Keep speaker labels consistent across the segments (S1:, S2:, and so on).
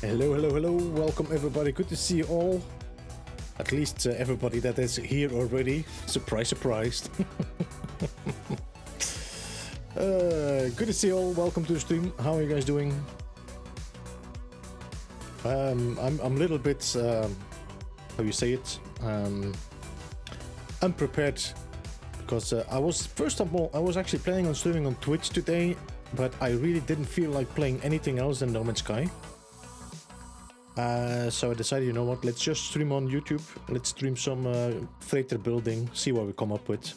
S1: Hello, hello, hello. Welcome, everybody. Good to see you all. At least everybody that is here already. Surprise, surprise. Good to see you all. Welcome to the stream. How are you guys doing? I'm a little bit, how you say it, unprepared. Because first of all, I was actually planning on streaming on Twitch today, but I really didn't feel like playing anything else than No Man's Sky. So I decided, you know what, let's just stream on YouTube. Let's stream some freighter building, see what we come up with.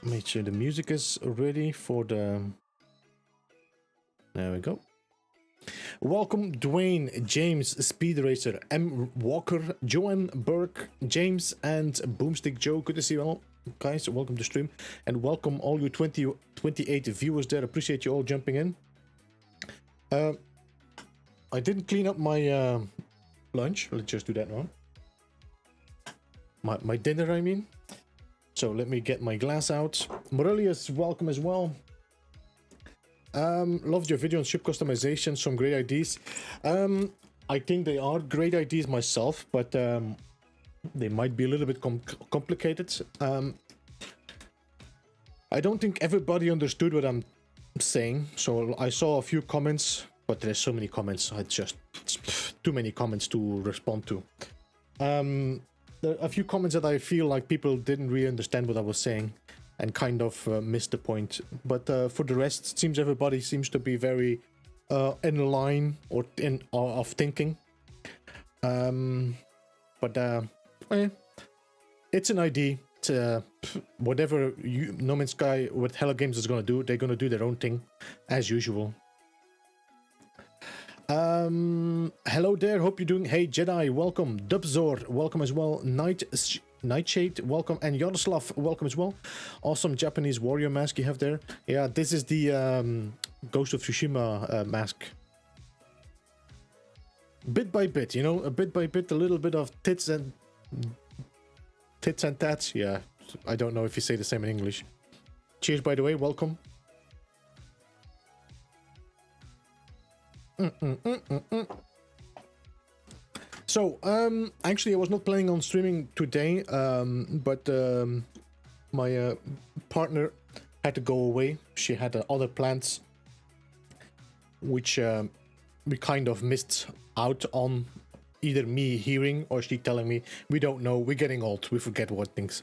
S1: Make sure the music is ready for the... There we go. Welcome, Dwayne, James, Speed Racer, M. Walker, Joanne, Burke, James, and Boomstick Joe. Good to see you all, guys. Welcome to stream, and welcome all you 28 viewers there. Appreciate you all jumping in. I didn't clean up my lunch. Let's just do that now. My dinner, I mean. So let me get my glass out. Morelius, welcome as well. Loved your video on ship customization, some great ideas. I think they are great ideas myself, but they might be a little bit complicated. I don't think everybody understood what I'm saying, so I saw a few comments, but there's so many comments, it's too many comments to respond to. There are a few comments that I feel like people didn't really understand what I was saying and kind of missed the point, but for the rest, it seems everybody seems to be very in line or of thinking. It's an idea. Whatever No Man's Sky with Hello Games is gonna do, they're gonna do their own thing as usual. Hello there, hope you're doing. Hey Jedi, welcome. Dubzor, welcome as well. Nightshade, welcome, and Yaroslav, welcome as well. Awesome Japanese warrior mask you have there. Yeah, this is the Ghost of Tsushima mask. Bit by bit, you know, a bit by bit, a little bit of tits and tats. Yeah, I don't know if you say the same in English. Cheers, by the way, welcome. So, actually I was not planning on streaming today, but my partner had to go away. She had other plans, which we kind of missed out on, either me hearing or she telling me. We don't know, we're getting old, we forget what things.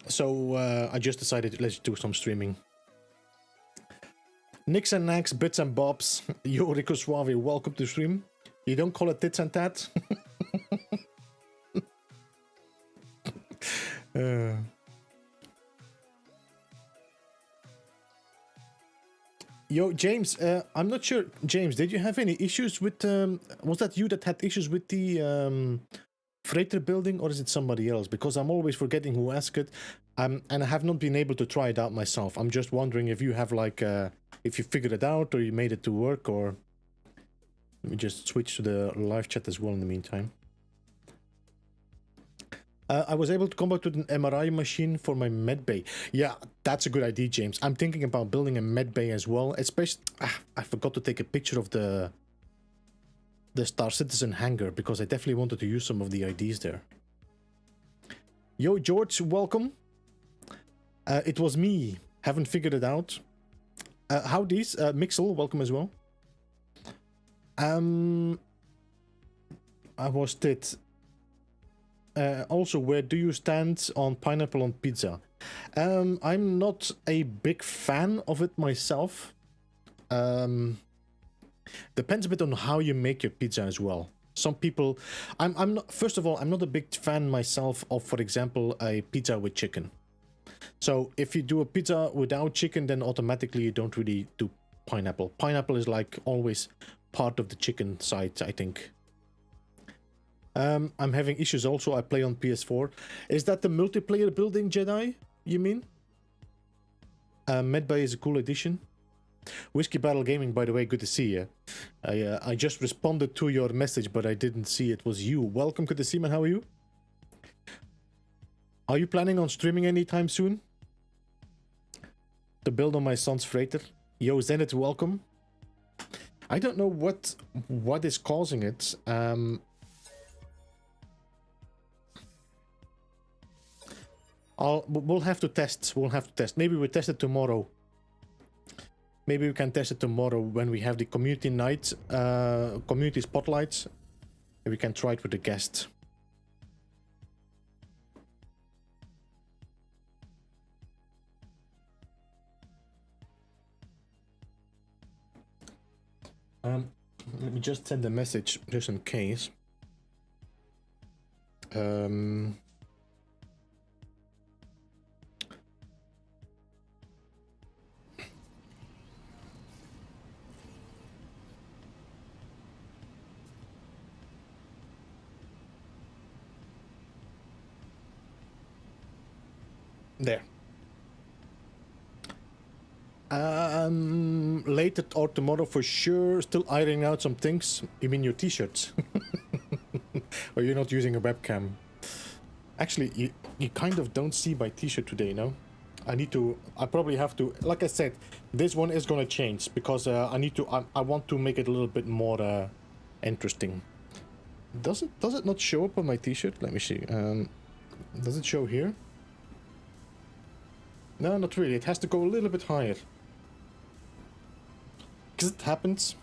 S1: So I just decided, let's do some streaming. Nicks and Knacks, Bits and Bobs, yo Rico Suave, welcome to stream. You don't call it tits and tat? Yo, James, I'm not sure. James, did you have any issues with... was that you that had issues with the freighter building, or is it somebody else? Because I'm always forgetting who asked it, and I have not been able to try it out myself. I'm just wondering if you have, like, if you figured it out, or you made it to work, or... Let me just switch to the live chat as well in the meantime. I was able to come back to an MRI machine for my medbay. Yeah, that's a good idea, James. I'm thinking about building a medbay as well. Especially, I forgot to take a picture of the Star Citizen hangar, because I definitely wanted to use some of the ideas there. Yo, George, welcome. It was me. Haven't figured it out. Howdies, Mixel, welcome as well. I was it. Also, where do you stand on pineapple on pizza? I'm not a big fan of it myself. Depends a bit on how you make your pizza as well. Some people, I'm not. First of all, I'm not a big fan myself of, for example, a pizza with chicken. So if you do a pizza without chicken, then automatically you don't really do pineapple. Pineapple is like always part of the chicken side, I think. I'm having issues also. I play on PS4. Is that the multiplayer building, Jedi, you mean? Medbay is a cool addition. Whiskey Battle Gaming, by the way, good to see you. I just responded to your message, but I didn't see it was you. Welcome, good to see, man. How are you? Are you planning on streaming anytime soon? to build on my son's freighter. Yo, Zenith, welcome. I don't know what is causing it. We'll have to test. We'll have to test. Maybe we'll test it tomorrow. Maybe we can test it tomorrow when we have the community night, community spotlights. We can try it with the guests. Let me just send a message just in case. There. Later or tomorrow for sure. Still ironing out some things. You mean your t-shirts? Or you're not using a webcam? Actually, you kind of don't see my t-shirt today, no? I probably have to, like I said, this one is gonna change because I want to make it a little bit more interesting. Does it not show up on my t-shirt? Let me see. Does it show here? No, not really. It has to go a little bit higher. Because it happens.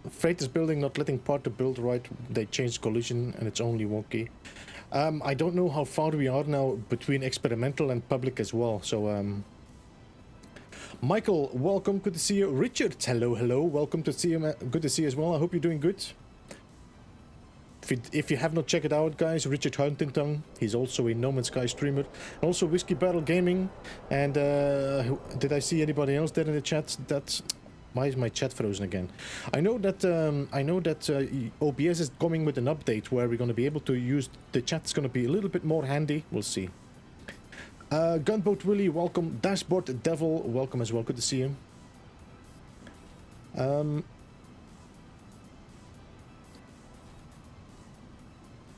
S1: Freighter's building not letting part to build right. They changed collision and it's only wonky. I don't know how far we are now between experimental and public as well. So, Michael, welcome. Good to see you. Richard, hello, hello. Welcome to see you. Good to see you as well. I hope you're doing good. If you have not checked it out, guys, Richard Huntington, he's also a No Man's Sky streamer, also Whiskey Battle Gaming, and did I see anybody else there in the chat? Why is my chat frozen again? I know that OBS is coming with an update where we're going to be able to use the chat's going to be a little bit more handy. We'll see. Gunboat Willie, welcome. Dashboard Devil, welcome as well. Good to see you.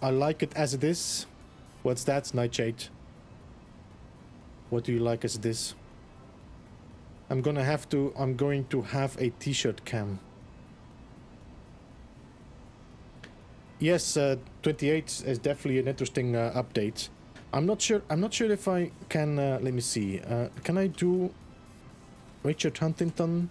S1: I like it as it is. What's that, Nightshade? What do you like as it is? I'm going to have a t-shirt cam. Yes, 28 is definitely an interesting update. I'm not sure if I can let me see. Can I do Richard Huntington?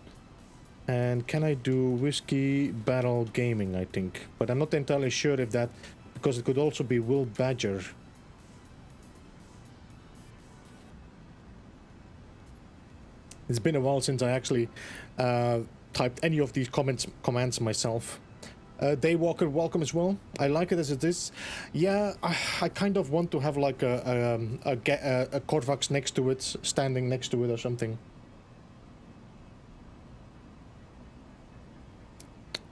S1: And can I do Whiskey Battle Gaming, I think. But I'm not entirely sure if that, because it could also be Will Badger. It's been a while since I actually typed any of these commands myself. Daywalker, welcome as well. I like it as it is. Yeah, I kind of want to have like a Corvax next to it, standing next to it or something.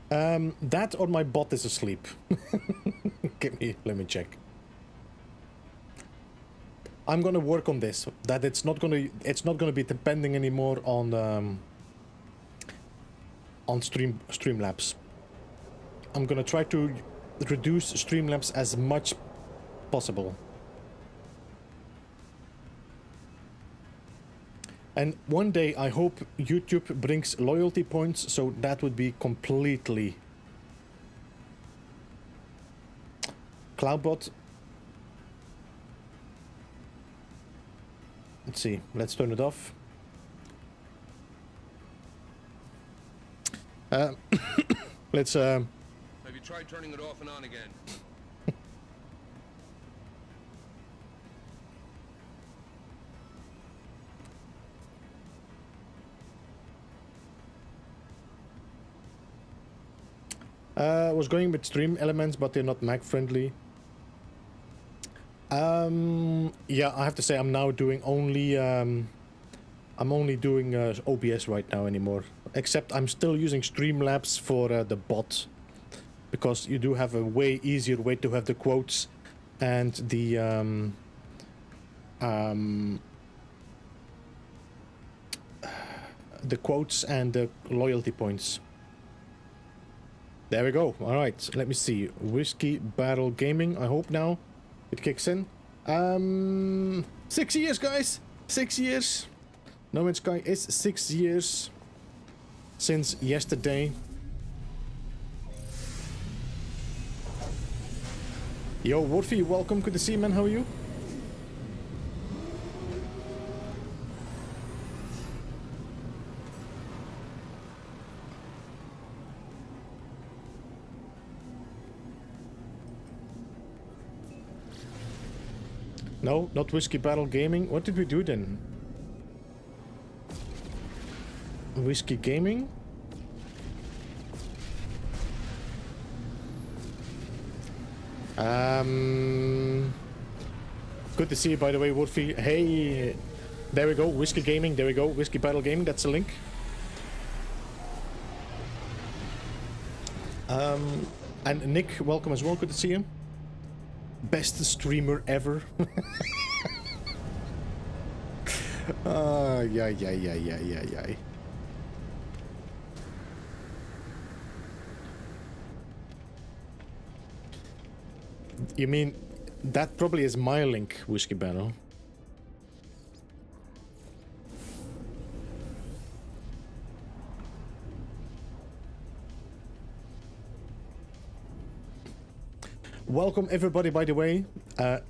S1: That or my bot is asleep. Let me check. I'm gonna work on this. That it's not gonna be depending anymore on Streamlabs. I'm gonna try to reduce Streamlabs as much possible. And one day I hope YouTube brings loyalty points, so that would be completely Cloudbot. Let's see, let's turn it off. Let's
S2: Have you tried turning it off and on again?
S1: I was going with stream elements, but they're not Mac friendly. Yeah, I have to say I'm now doing only I'm only doing OBS right now anymore. Except I'm still using Streamlabs for the bot, because you do have a way easier way to have the quotes and the quotes and the loyalty points. There we go. All right, let me see. Whiskey Battle Gaming. I hope now it kicks in. 6 years, guys. 6 years. No Man's Sky is 6 years since yesterday. Yo, Wolfie, welcome. Good to see you, man. How are you? No, not Whiskey Battle Gaming. What did we do then? Whiskey Gaming? Good to see you, by the way, Wolfie. Hey, there we go. Whiskey Gaming. There we go. Whiskey Battle Gaming. That's a link. And Nick, welcome as well. Good to see you. Best streamer ever. Yeah. You mean that probably is my link, Whiskey Battle. Welcome everybody, by the way.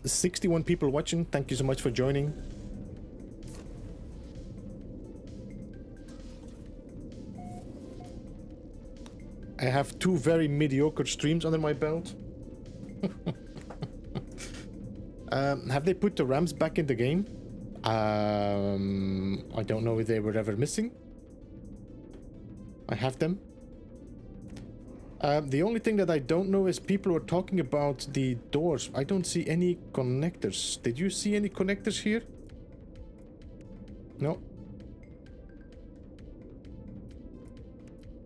S1: 61 people watching. Thank you so much for joining. I have 2 very mediocre streams under my belt. Have they put the Rams back in the game? I don't know if they were ever missing. I have them. The only thing that I don't know is people are talking about the doors. I don't see any connectors. Did you see any connectors here? No.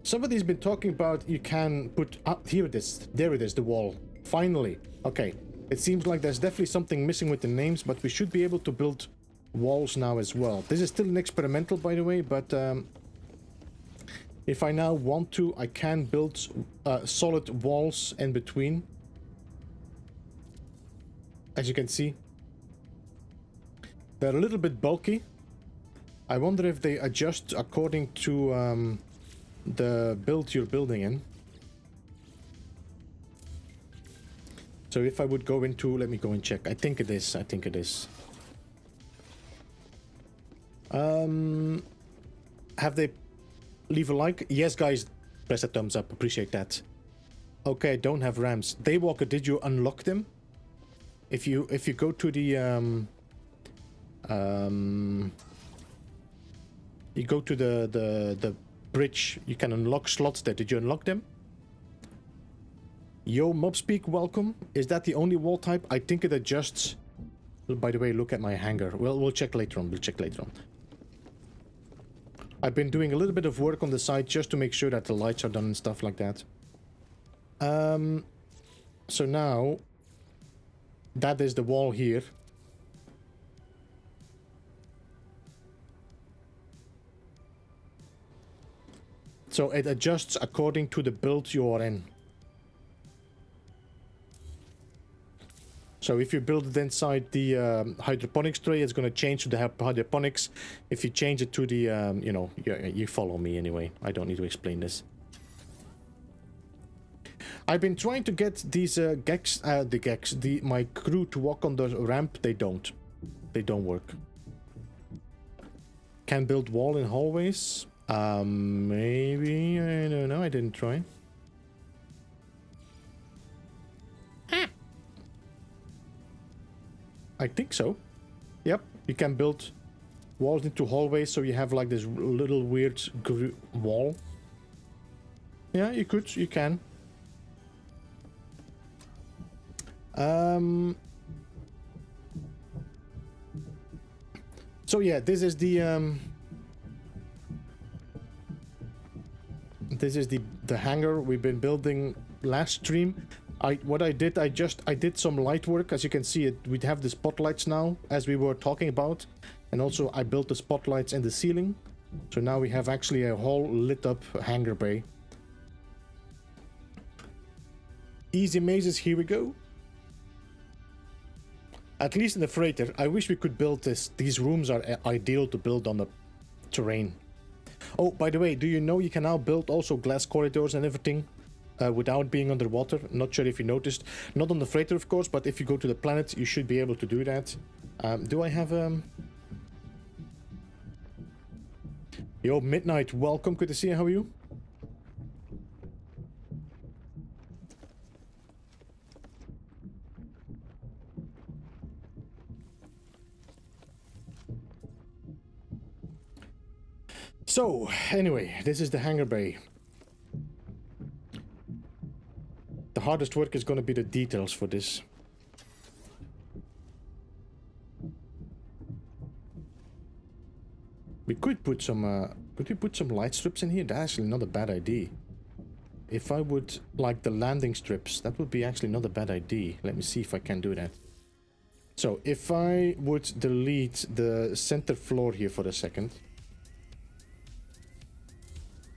S1: Somebody's been talking about you can put up here it is. There it is, the wall. Finally. Okay. It seems like there's definitely something missing with the names, but we should be able to build walls now as well. This is still an experimental, by the way, but if I now want to, I can build solid walls in between. As you can see. They're a little bit bulky. I wonder if they adjust according to the build you're building in. So if I would go into, let me go and check. I think it is. Have they leave a like? Yes, guys, press a thumbs up. Appreciate that. Okay, don't have Rams. Daywalker, did you unlock them? If you go to the you go to the bridge, you can unlock slots there. Did you unlock them? Yo, Mobspeak, welcome. Is that the only wall type? I think it adjusts. By the way, look at my hangar. Well, we'll check later on. I've been doing a little bit of work on the side just to make sure that the lights are done and stuff like that. So now, that is the wall here. So it adjusts according to the build you are in. So if you build it inside the hydroponics tray, it's going to change to the hydroponics. If you change it to the, you know, you follow me anyway. I don't need to explain this. I've been trying to get these my crew to walk on the ramp. They don't work. Can build wall in hallways. Maybe, I don't know. I didn't try. I think so. Yep, you can build walls into hallways, so you have like this little weird wall. Yeah, you can. So yeah, this is the hangar we've been building last stream. What I did, I did some light work. As you can see, we have the spotlights now, as we were talking about, and also I built the spotlights in the ceiling. So now we have actually a whole lit up hangar bay. Easy mazes, here we go. At least in the freighter, I wish we could build this. These rooms are ideal to build on the terrain. Oh, by the way, do you know you can now build also glass corridors and everything without being underwater? Not sure if you noticed. Not on the freighter, of course, but if you go to the planet, you should be able to do that. Do I have... Yo, Midnight, welcome. Good to see you. How are you? So, anyway, this is the Hangar Bay. The hardest work is going to be the details for this. We could put some, light strips in here? That's actually not a bad idea. If I would, like the landing strips, that would be actually not a bad idea. Let me see if I can do that. So, if I would delete the center floor here for a second.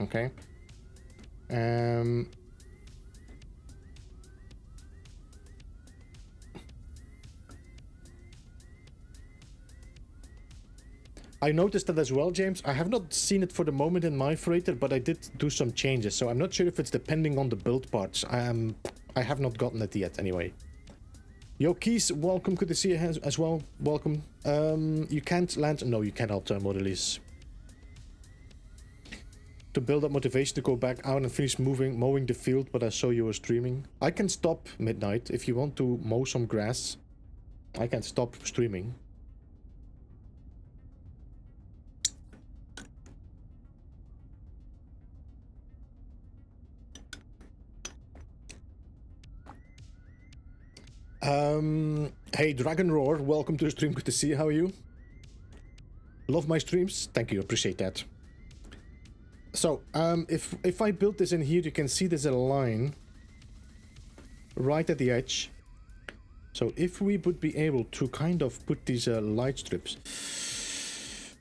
S1: Okay. I noticed that as well, James. I have not seen it for the moment in my freighter, but I did do some changes, so I'm not sure if it's depending on the build parts. I have not gotten it yet anyway. Yo, Keys, welcome. Good to see you as well. Welcome. You can't land... No, you cannot, Modelis. To build up motivation to go back out and finish mowing the field, but I saw you were streaming. I can stop Midnight if you want to mow some grass. I can stop streaming. Hey, Dragon Roar, welcome to the stream. Good to see you. How are you? Love my streams. Thank you. Appreciate that. So, if I build this in here, you can see there's a line right at the edge. So, if we would be able to kind of put these light strips.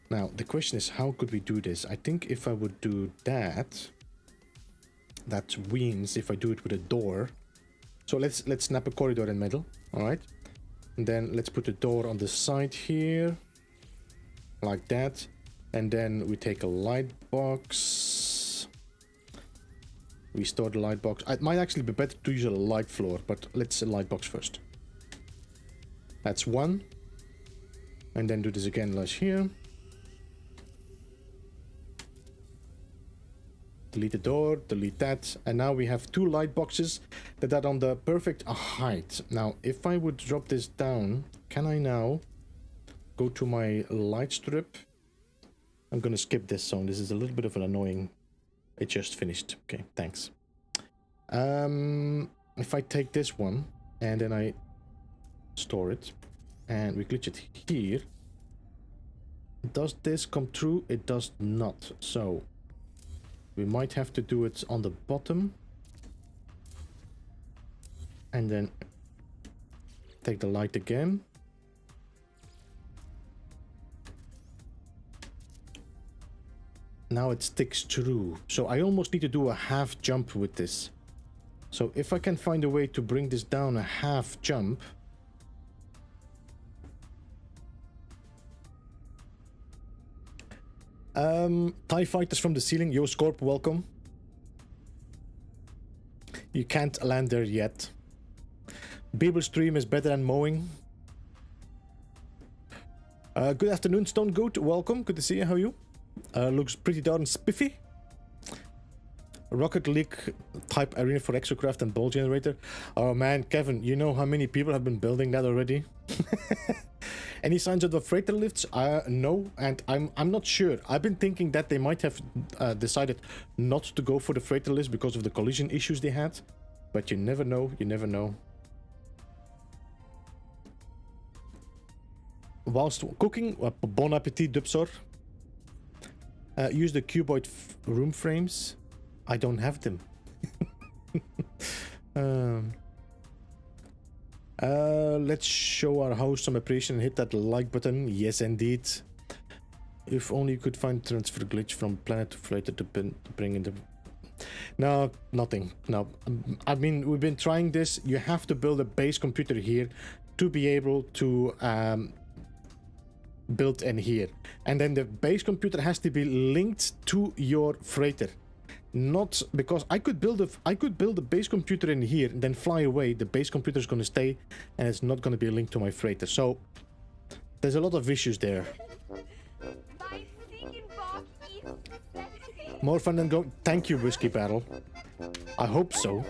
S1: Now, the question is, how could we do this? I think if I would do that, that wins if I do it with a door. So let's snap a corridor in the middle, all right? And then let's put a door on the side here, like that. And then we take a light box. We store the light box. It might actually be better to use a light floor, but let's a light box first. That's one. And then do this again, like here. Delete the door, delete that, and now we have two light boxes that are on the perfect height. Now, if I would drop this down, can I now go to my light strip? I'm gonna skip this zone. This is a little bit of an annoying... It just finished. Okay, thanks. If I take this one, and then I store it, and we glitch it here, does this come true? It does not. So... we might have to do it on the bottom. And then take the light again. Now it sticks true. So I almost need to do a half jump with this. So if I can find a way to bring this down a half jump. TIE fighters from the ceiling. Yo, Scorp, welcome. You can't land there yet. Beeble stream is better than mowing. Good afternoon, Stone Goat. Welcome. Good to see you. How are you? Looks pretty darn spiffy. Rocket League type arena for exocraft and ball generator. Oh man, Kevin, you know how many people have been building that already? Any signs of the freighter lifts? No, and I'm not sure. I've been thinking that they might have decided not to go for the freighter lifts because of the collision issues they had. But you never know, you never know. Whilst cooking, bon appetit, Dubsor. Use the cuboid room frames. I don't have them. Let's show our host some appreciation and hit that like button. Yes, indeed. If only you could find transfer glitch from planet to freighter to bring in the... No, nothing. No. I mean, we've been trying this. You have to build a base computer here to be able to build in here. And then the base computer has to be linked to your freighter. Not because I could build a base computer in here and then fly away. The base computer is going to stay and it's not going to be linked to my freighter. So there's a lot of issues there. More fun than going. Thank you, Whiskey Battle. I hope so.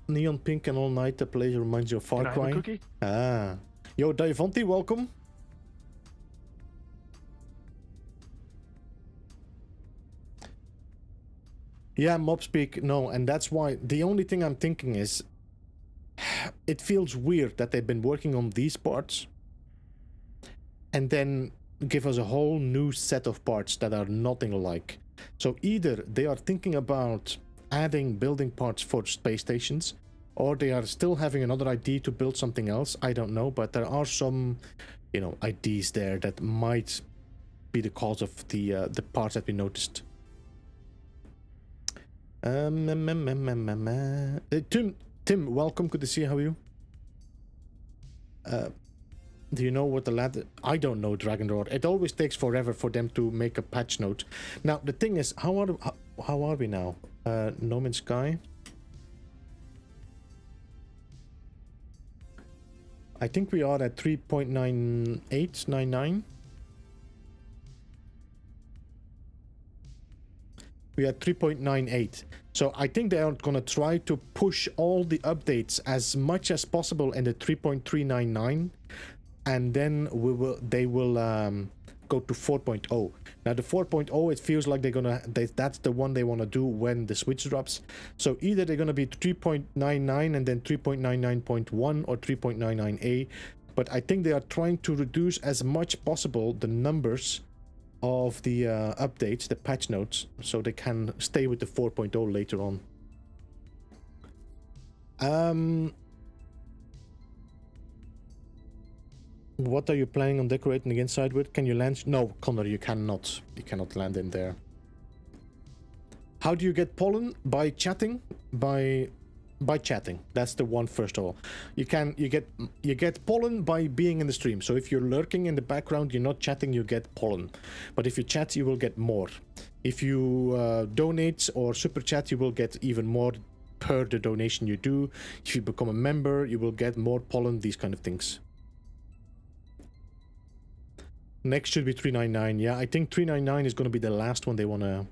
S1: Neon pink and all night. The place reminds you of Far Cry.
S3: Cookie?
S1: Ah, yo, Diavanti, welcome. Yeah, mob speak. No, and that's why the only thing I'm thinking is, it feels weird that they've been working on these parts, and then give us a whole new set of parts that are nothing alike. So either they are thinking about adding building parts for space stations, or they are still having another idea to build something else. I don't know, but there are some, you know, ideas there that might be the cause of the parts that we noticed. Tim, welcome. Good to see you. How are you? Do you know what the ladder? I don't know, Dragon Roar. It always takes forever for them to make a patch note. Now the thing is, how are we now? No Man's Sky. I think we are at 3.9899. We are 3.98. So I think they are gonna try to push all the updates as much as possible in the 3.399, and then they will go to 4.0. Now the 4.0, it feels like that's the one they want to do when the Switch drops. So either they're going to be 3.99 and then 3.99.1 or 3.99a, but I think they are trying to reduce as much possible the numbers of the updates, the patch notes, so they can stay with the 4.0 later on. What are you planning on decorating the inside with? Can you land? No, Connor, you cannot. You cannot land in there. How do you get pollen? By chatting. By chatting. That's the one. First of all, you get pollen by being in the stream. So if you're lurking in the background, you're not chatting, you get pollen. But if you chat, you will get more. If you donate or super chat, you will get even more per the donation you do. If you become a member, you will get more pollen. These kind of things. Next should be 399. Yeah, I think 399 is going to be the last one they want to...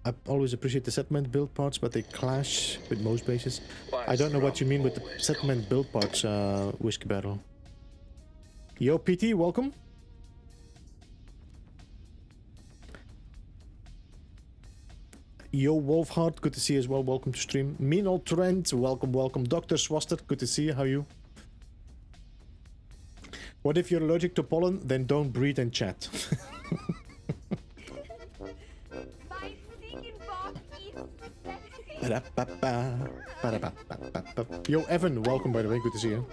S1: I always appreciate the settlement build parts, but they clash with most bases. I don't know what you mean with the settlement build parts, Whiskey Battle. Yo, PT, welcome. Yo, Wolfhard, good to see you as well. Welcome to stream. Mean Trent, welcome, welcome. Dr. Swaster, good to see you. How are you? What if you're allergic to pollen? Then don't breathe and chat. Yo, Evan, welcome by the way. Good to see you.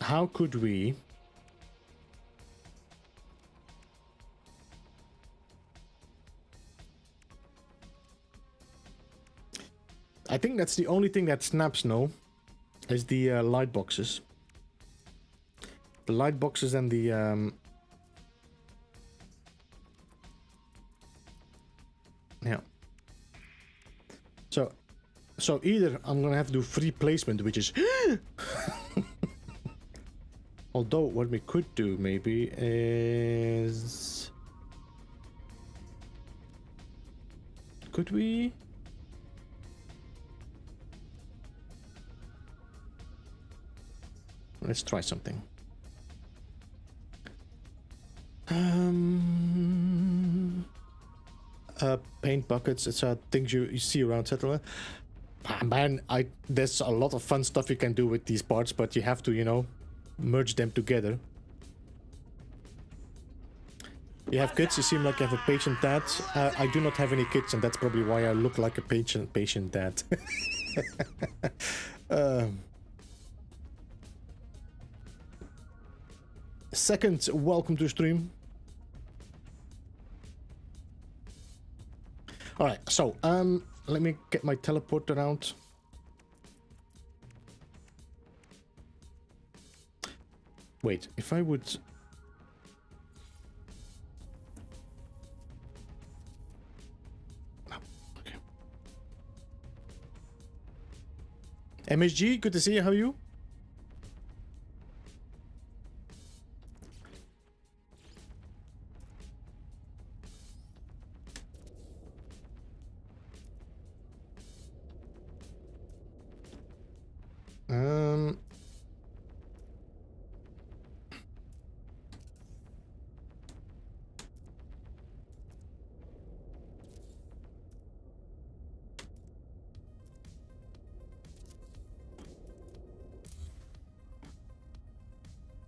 S1: How could we... I think that's the only thing that snaps now, is the light boxes. The light boxes and the... yeah. So either I'm gonna have to do free placement, which is... Although what we could do maybe is... Could we... Let's try something. Paint buckets, it's things you see around settlement. Man, there's a lot of fun stuff you can do with these parts, but you have to, you know, merge them together. You have kids, you seem like you have a patient dad. I do not have any kids, and that's probably why I look like a patient dad. Second, welcome to stream. All right, so let me get my teleporter out. Wait, if I would. Oh, okay. MSG, good to see you. How are you?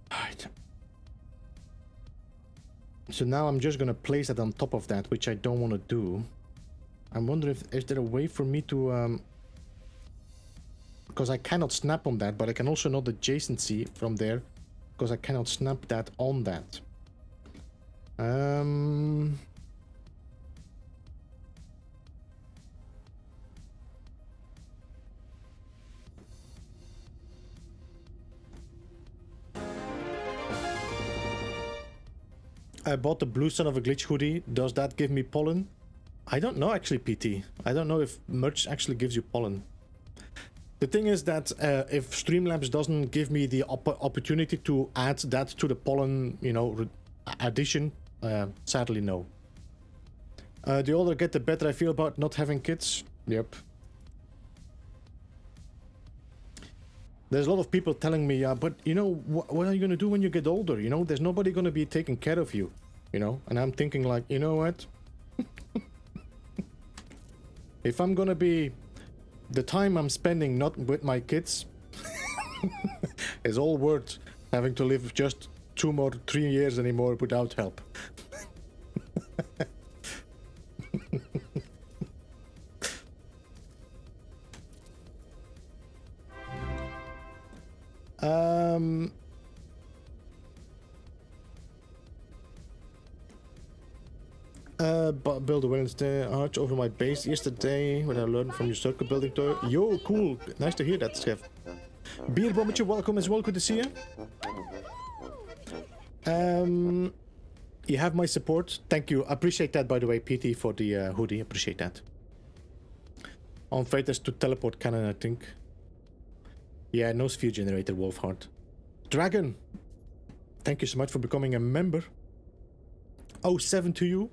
S1: Right. So now I'm just gonna place it on top of that, which I don't want to do. I'm wondering if is there a way for me to because I cannot snap on that, but I can also know the adjacency from there because I cannot snap that on that. I bought the Blue Son of a Glitch hoodie. Does that give me pollen? I don't know actually, PT. I don't know if merch actually gives you pollen. The thing is that if Streamlabs doesn't give me the opportunity to add that to the pollen, you know, addition, sadly no. The older I get, the better I feel about not having kids. Yep. There's a lot of people telling me, but you know, what are you gonna do when you get older? You know, there's nobody gonna be taking care of you, you know? And I'm thinking like, you know what? If I'm gonna be, the time I'm spending not with my kids is all worth having to live just 2 more, 3 years anymore without help. Build a Wednesday arch over my base yesterday when I learned from your circle building tour. Yo, cool. Nice to hear that, Chef. Beeblebum, welcome as well. Good to see you. You have my support. Thank you. I appreciate that, by the way, PT, for the hoodie. Appreciate that. On Freitas to teleport cannon, I think. Yeah, no sphere generator, Wolfheart. Dragon, thank you so much for becoming a member. 07 to you.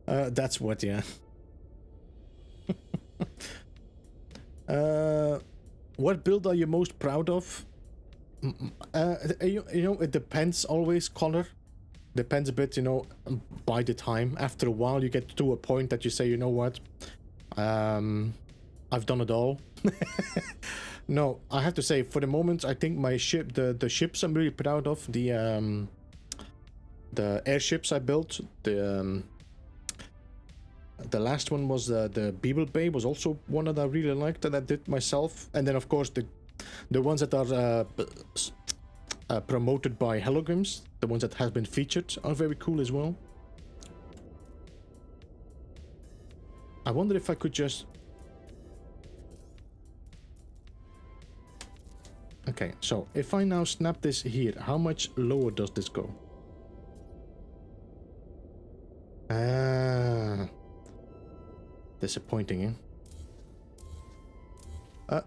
S1: That's what, yeah. What build are you most proud of? You know, it depends always, Connor. Depends a bit, you know, by the time. After a while, you get to a point that you say, you know what? I've done it all. No, I have to say, for the moment, I think my ship, the ships I'm really proud of, the airships I built, the last one was the Beeblebum was also one that I really liked that I did myself, and then of course the ones that are promoted by Holograms, the ones that have been featured, are very cool as well. I wonder if I could just. Okay, so if I now snap this here, how much lower does this go? Disappointing, eh?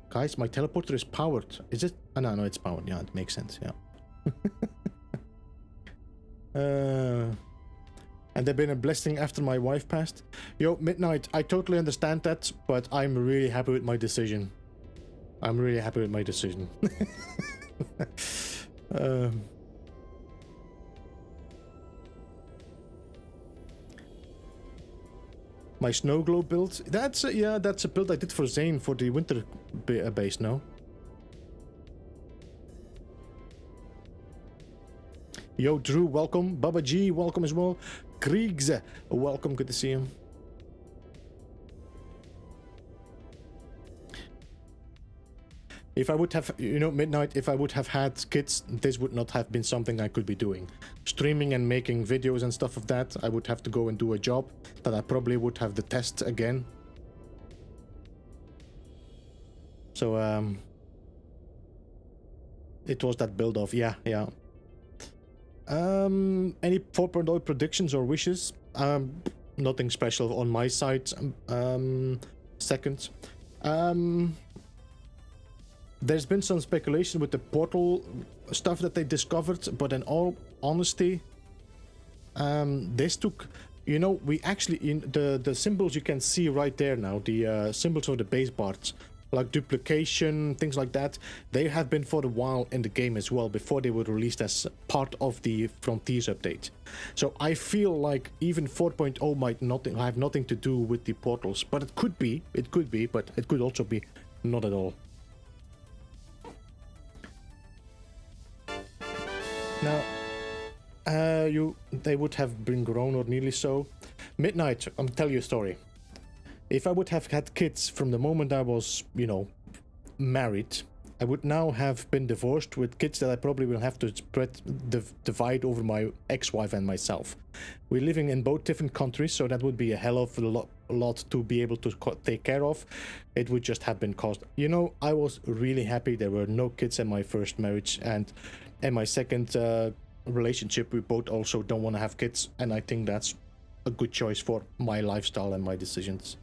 S1: Guys, my teleporter is powered. Is it? Oh, no, it's powered. Yeah, it makes sense, yeah. And they've been a blessing after my wife passed. Yo, Midnight, I totally understand that, but I'm really happy with my decision. I'm really happy with my decision. My snow globe build. That's yeah, that's a build I did for Zane for the winter base. No. Yo, Drew, welcome. Baba G, welcome as well. Kriegs, welcome. Good to see you. If I would have, you know, Midnight, if I would have had kids, this would not have been something I could be doing. Streaming and making videos and stuff of that, I would have to go and do a job that I probably would have to test again. So, it was that build of, yeah. Any 4.0 predictions or wishes? Nothing special on my side. Second. There's been some speculation with the portal stuff that they discovered, but in all honesty, this took, you know, we actually, in the symbols you can see right there now, the symbols of the base parts, like duplication, things like that, they have been for a while in the game as well, before they were released as part of the Frontiers update. So I feel like even 4.0 might not have nothing to do with the portals, but it could be, but it could also be not at all. Now, they would have been grown or nearly so. Midnight, I'll tell you a story. If I would have had kids from the moment I was, you know, married, I would now have been divorced with kids that I probably will have to divide over my ex-wife and myself. We're living in both different countries, so that would be a hell of a lot to be able to take care of. It would just have been cost. You know, I was really happy there were no kids in my first marriage, and in my second relationship, we both also don't want to have kids, and I think that's a good choice for my lifestyle and my decisions.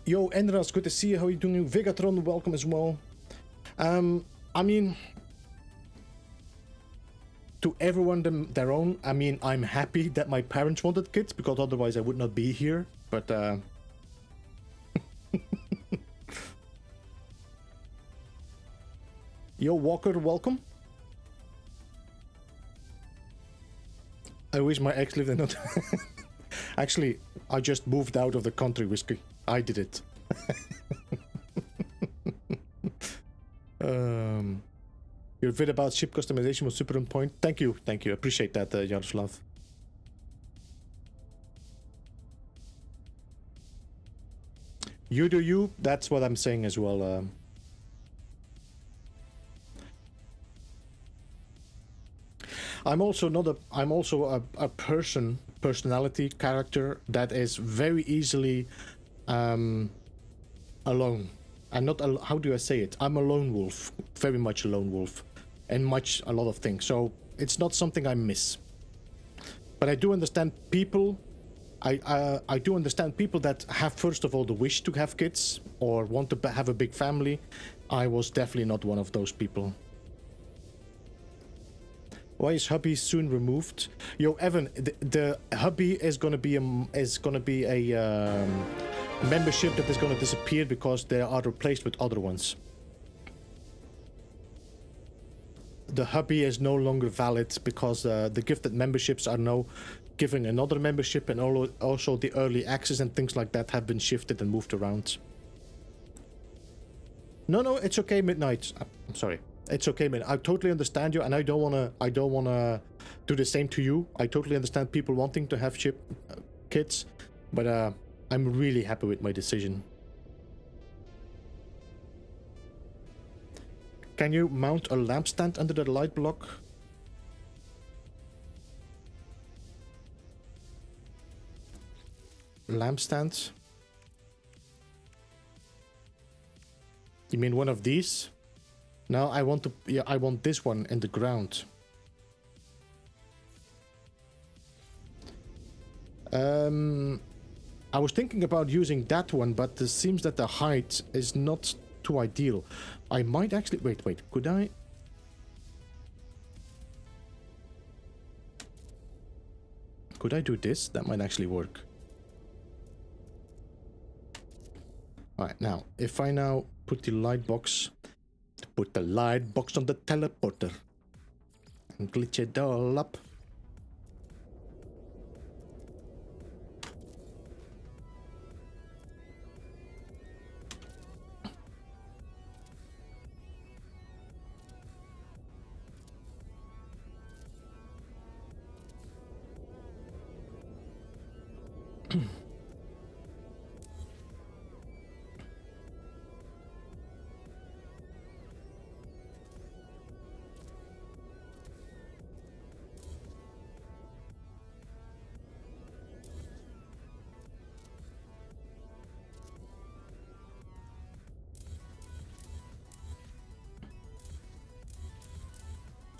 S1: Yo, Endras, good to see you. How are you doing? Vegatron, welcome as well. I mean, to everyone their own. I mean, I'm happy that my parents wanted kids, because otherwise I would not be here. But yo, Walker, welcome. I wish my ex lived in it. Actually, I just moved out of the country, Whiskey. I did it. Your vid about ship customization was super on point. Thank you. Appreciate that, Yaroslav. You do you. That's what I'm saying as well. I'm also not a. I'm also a personality character that is very easily alone. I'm not. How do I say it? I'm a lone wolf. Very much a lone wolf, and a lot of things. So it's not something I miss. But I do understand people. I do understand people that have, first of all, the wish to have kids or want to have a big family. I was definitely not one of those people. Why is hubby soon removed? Yo, Evan, the hubby is gonna be a membership that is gonna disappear because they are replaced with other ones. The hubby is no longer valid because the gifted memberships are now giving another membership, and also the early access and things like that have been shifted and moved around. No, it's okay, Midnight. I'm sorry. It's okay, man. I totally understand you, and I don't wanna do the same to you. I totally understand people wanting to have kids, but I'm really happy with my decision. Can you mount a lampstand under the light block? Lampstand? You mean one of these? No, I want to. Yeah, I want this one in the ground. I was thinking about using that one, but it seems that the height is not too ideal. I might actually wait. Could I? Could I do this? That might actually work. All right, now if I now put the light box. Put the light box on the teleporter and glitch it all up.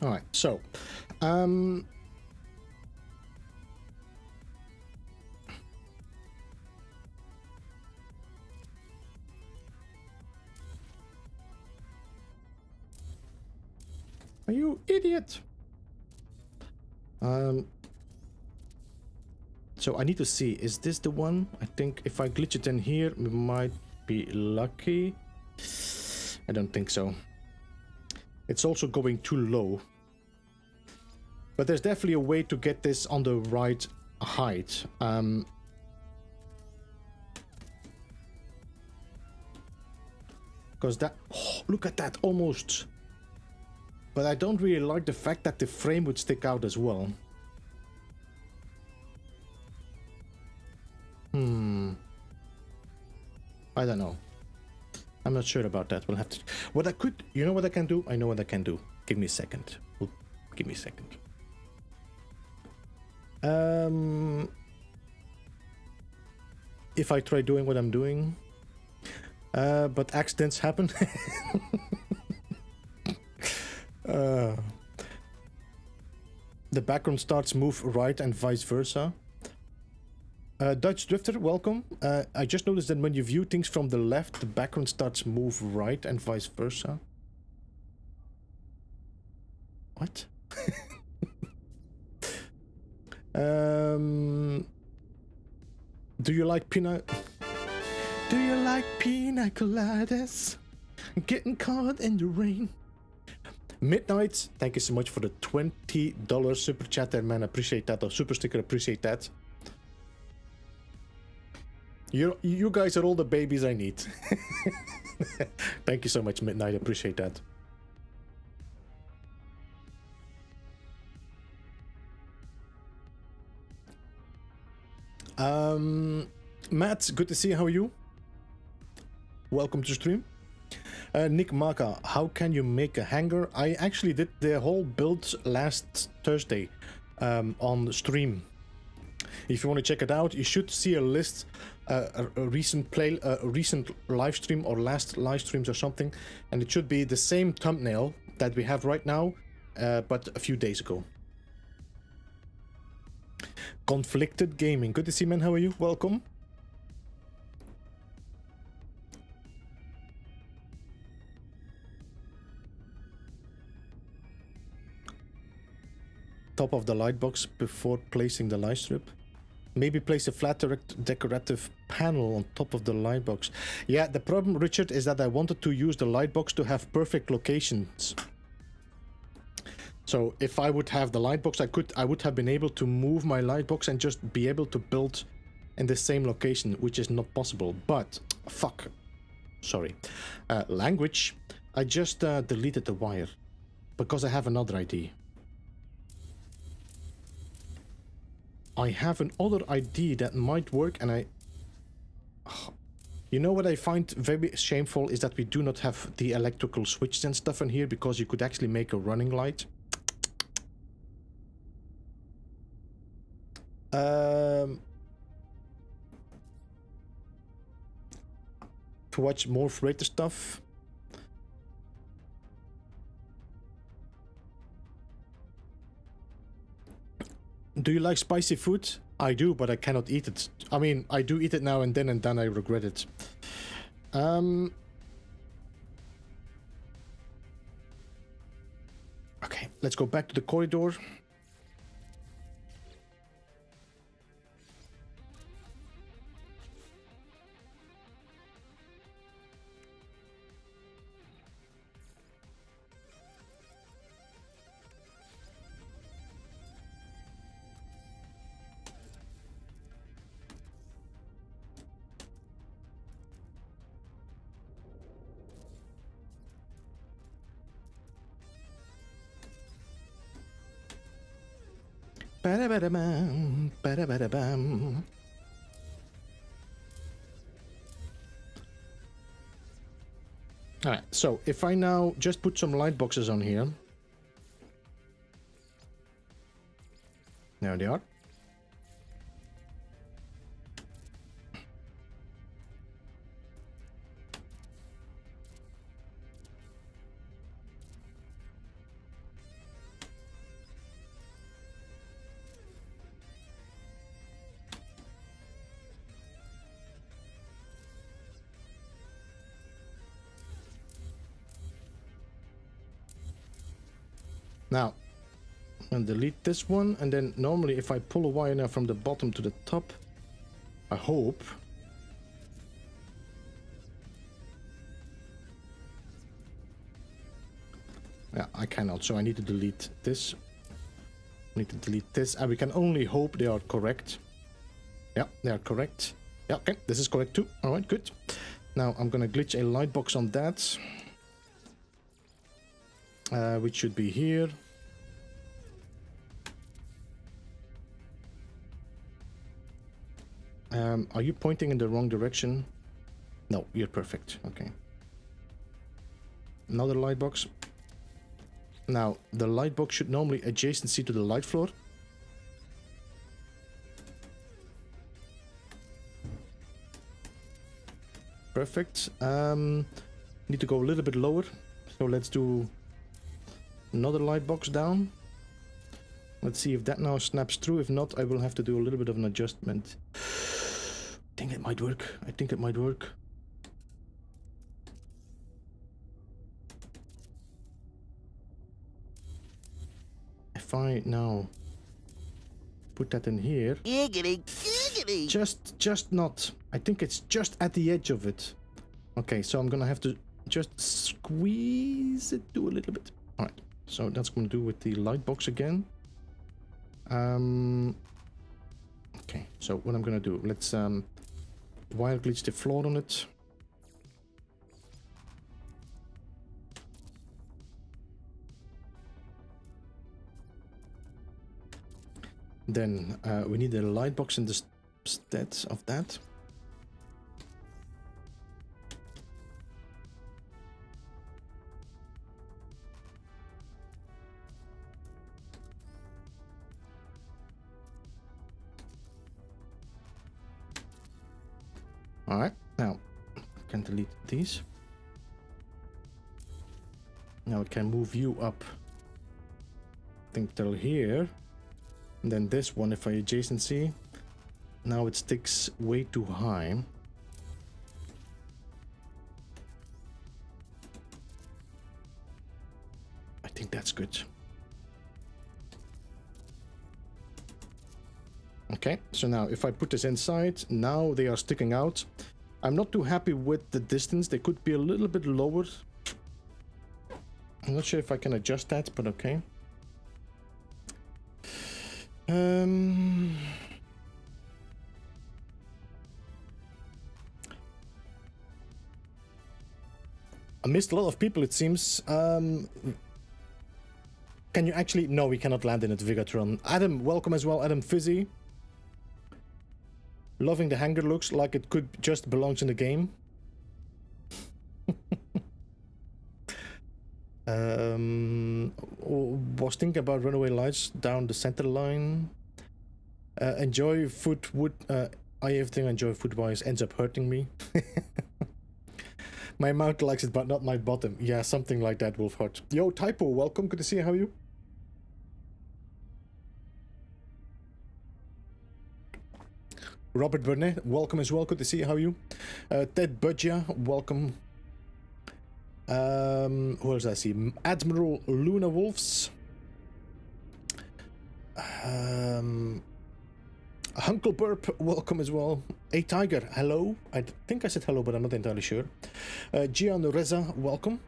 S1: All right, so are you idiot? So I need to see, is this the one? I think if I glitch it in here, we might be lucky. I don't think so. It's also going too low. But there's definitely a way to get this on the right height. Because that... Oh, look at that, almost. But I don't really like the fact that the frame would stick out as well. I don't know. I'm not sure about that. We'll have to... What I could... You know what I can do? I know what I can do. Give me a second. Give me a second. If I try doing what I'm doing... but accidents happen. The background starts move right and vice versa. Dutch Drifter, welcome. I just noticed that when you view things from the left, the background starts move right and vice versa. What? Do you like pina coladas? Getting caught in the rain. Midnight, thank you so much for the $20 super chat there, man. Appreciate that. Or super sticker, appreciate that. You guys are all the babies I need. Thank you so much, Midnight. Appreciate that. Matt, good to see you. How are you? Welcome to stream. Nick Maka, how can you make a hangar? I actually did the whole build last Thursday on stream. If you want to check it out, you should see a list, a recent live stream or last live streams or something, and it should be the same thumbnail that we have right now, but a few days ago. Conflicted Gaming, good to see you, man. How are you? Welcome. Top of the light box before placing the light strip. Maybe place a flat decorative panel on top of the light box. Yeah, the problem, Richard, is that I wanted to use the light box to have perfect locations. So if I would have the light box, I would have been able to move my light box and just be able to build in the same location, which is not possible. But fuck, sorry, language. I just deleted the wire because I have another idea. I have another idea that might work, and you know what I find very shameful is that we do not have the electrical switches and stuff in here, because you could actually make a running light. To watch more freighter stuff. Do you like spicy food? I do, but I cannot eat it. I mean, I do eat it now and then I regret it. Okay, let's go back to the corridor. Ba-da-ba-da-bam, ba-da-ba-da-bam. Alright, so if I now just put some light boxes on here. There they are. Now, and delete this one, and then normally if I pull a wire now from the bottom to the top, I hope. Yeah, I cannot, so I need to delete this. I need to delete this, and we can only hope they are correct. Yeah, they are correct. Yeah, okay, this is correct too. All right, good. Now I'm gonna glitch a light box on that, which should be here. Are you pointing in the wrong direction? No, you're perfect. Okay. Another light box. Now, the light box should normally adjacency to the light floor. Perfect. Need to go a little bit lower. So let's do another light box down. Let's see if that now snaps through. If not, I will have to do a little bit of an adjustment. I think it might work. I think it might work. If I now put that in here, just not. I think it's just at the edge of it. Okay, so I'm gonna have to just squeeze it to a little bit. All right, so that's gonna do with the light box again. Okay, so what I'm gonna do? Let's wire glitch the floor on it. Then we need a light box in the stead of that. All right, now I can delete these. Now it can move you up. I think till here. And then this one, if I adjacency, now it sticks way too high. I think that's good. Okay, so now if I put this inside, now they are sticking out. I'm not too happy with the distance. They could be a little bit lower. I'm not sure if I can adjust that, but okay. I missed a lot of people, it seems. Can you actually... No, we cannot land in it, Vigatron. Adam, welcome as well, Adam Fizzy. Loving the hangar, looks like it could just belongs in the game. Was thinking about runaway lights down the center line. Enjoy foot wood. I everything enjoy foot wise ends up hurting me. My mouth likes it, but not my bottom. Yeah, something like that, Wolfheart. Yo, Typo, welcome. Good to see you. How are you? Robert Burnett, welcome as well. Good to see you. How are you? Ted Budja, welcome. Who else I see? Admiral Luna Wolves. Hunkle Burp, welcome as well. A Tiger, hello. I think I said hello, but I'm not entirely sure. Gian Reza, welcome.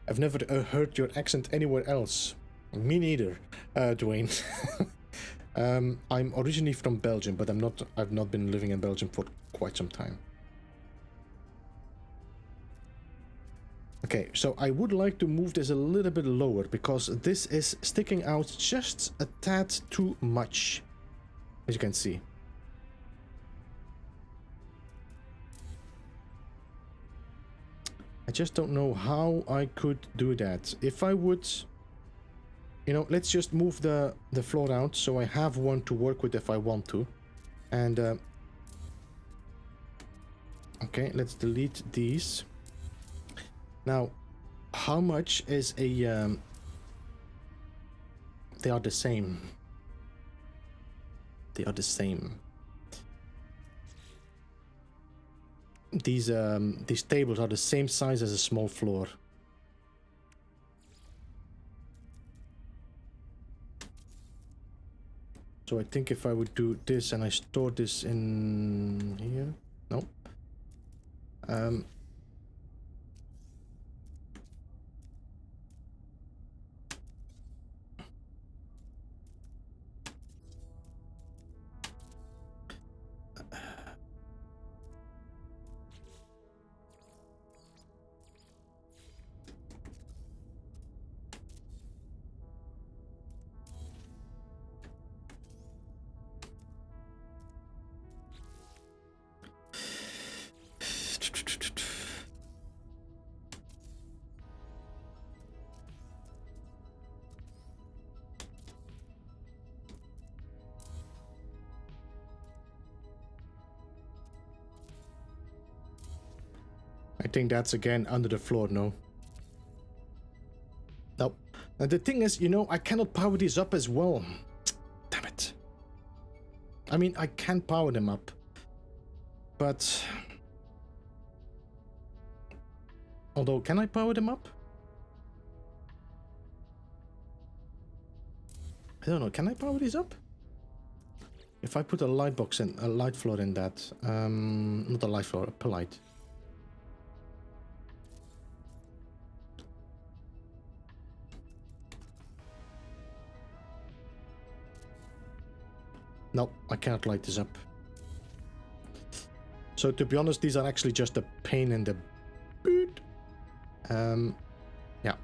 S1: I've never heard your accent anywhere else. Me neither, Dwayne. I'm originally from Belgium, but I've not been living in Belgium for quite some time. Okay, so I would like to move this a little bit lower because this is sticking out just a tad too much, as you can see. I just don't know how I could do that. If I would, you know, let's just move the floor out so I have one to work with if I want to. And okay, let's delete these. Now, how much is a... they are the same. They are the same. These tables are the same size as a small floor. So I think if I would do this and I store this in here, no. I think that's again under the floor, no? Nope. And the thing is, you know, I cannot power these up as well. Damn it. I mean, I can power them up. But... although, can I power them up? I don't know, can I power these up? If I put a light box in, a light floor in that, not a light floor, a polite. No, I cannot light this up. So to be honest, these are actually just a pain in the boot. Yeah.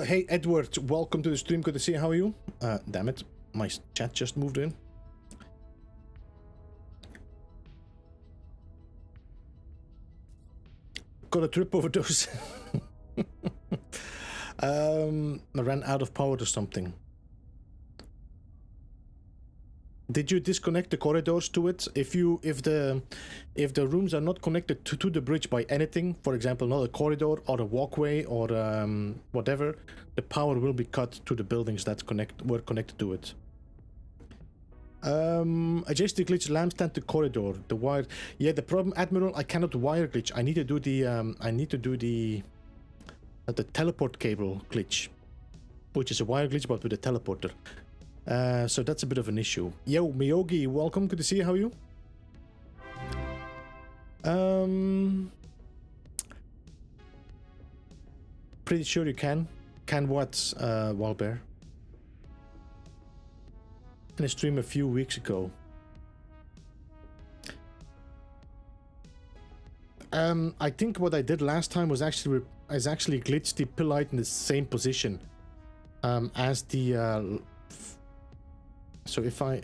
S1: Hey Edward, welcome to the stream. Good to see you. How are you? Damn it, my chat just moved in. Got a trip overdose. I ran out of power or something. Did you disconnect the corridors to it? If the rooms are not connected to the bridge by anything, for example, not a corridor or a walkway or whatever, the power will be cut to the buildings that were connected to it. Adjust the glitch lampstand to corridor. The wire. Yeah, the problem, Admiral, I cannot wire glitch. I need to do the teleport cable glitch, which is a wire glitch but with a teleporter. So that's a bit of an issue. Yo, Miyogi, welcome. Good to see you. How are you? Pretty sure you can. Can what, Walbear? In a stream a few weeks ago. I think what I did last time was actually glitch the pillite in the same position as the. So if I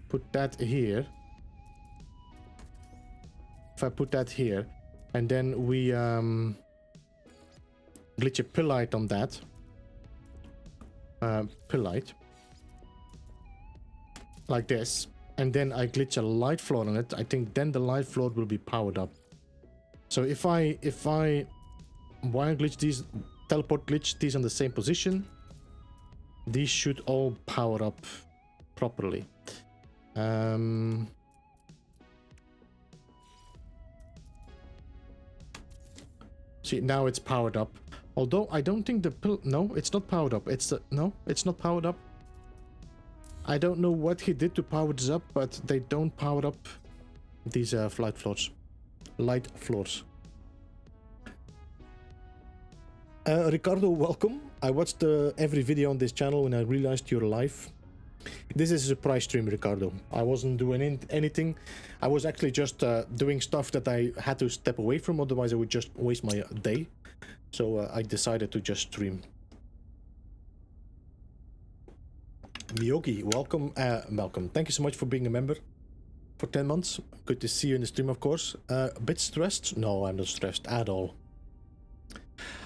S1: put that here, and then we glitch a pillite on that, pillite, like this, and then I glitch a light floor on it, I think then the light floor will be powered up. So if I wire glitch these, teleport glitch these on the same position, these should all power up properly. See, now it's powered up. Although I don't think no, it's not powered up. No, it's not powered up. I don't know what he did to power this up, but they don't power up these light floors. Ricardo, welcome. I watched every video on this channel when I realized you're live. This is a surprise stream, Ricardo. I wasn't doing anything. I was actually just doing stuff that I had to step away from, otherwise I would just waste my day. So I decided to just stream. Miyogi, welcome. Malcolm, thank you so much for being a member for 10 months. Good to see you in the stream, of course. A bit stressed? No, I'm not stressed at all.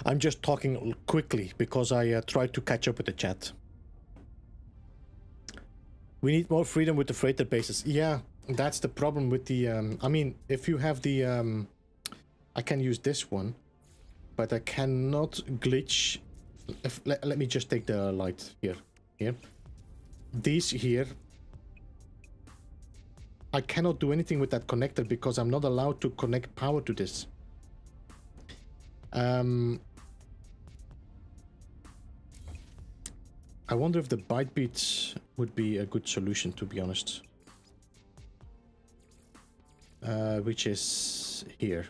S1: I'm just talking quickly because I tried to catch up with the chat. We need more freedom with the freighter bases. Yeah, that's the problem with the... I mean, if you have the I can use this one, but I cannot glitch. Let me just take the light here. These here, I cannot do anything with that connector because I'm not allowed to connect power to this. I wonder if the byte beat would be a good solution, to be honest. Which is here.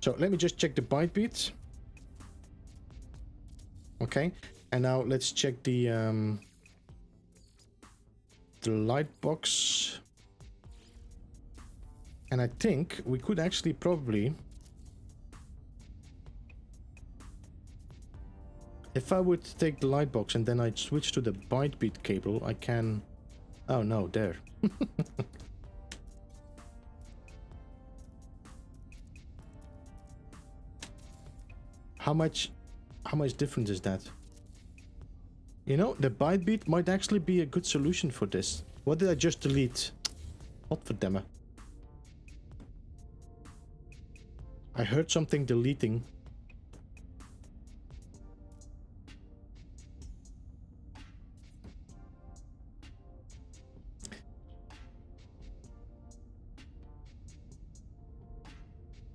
S1: So let me just check the byte beat. Okay, and now let's check the light box. And I think we could actually probably, if I would take the light box and then I'd switch to the byte beat cable, I can... Oh no, there. How much difference is that? You know, the byte beat might actually be a good solution for this. What did I just delete? What for damn? I heard something deleting.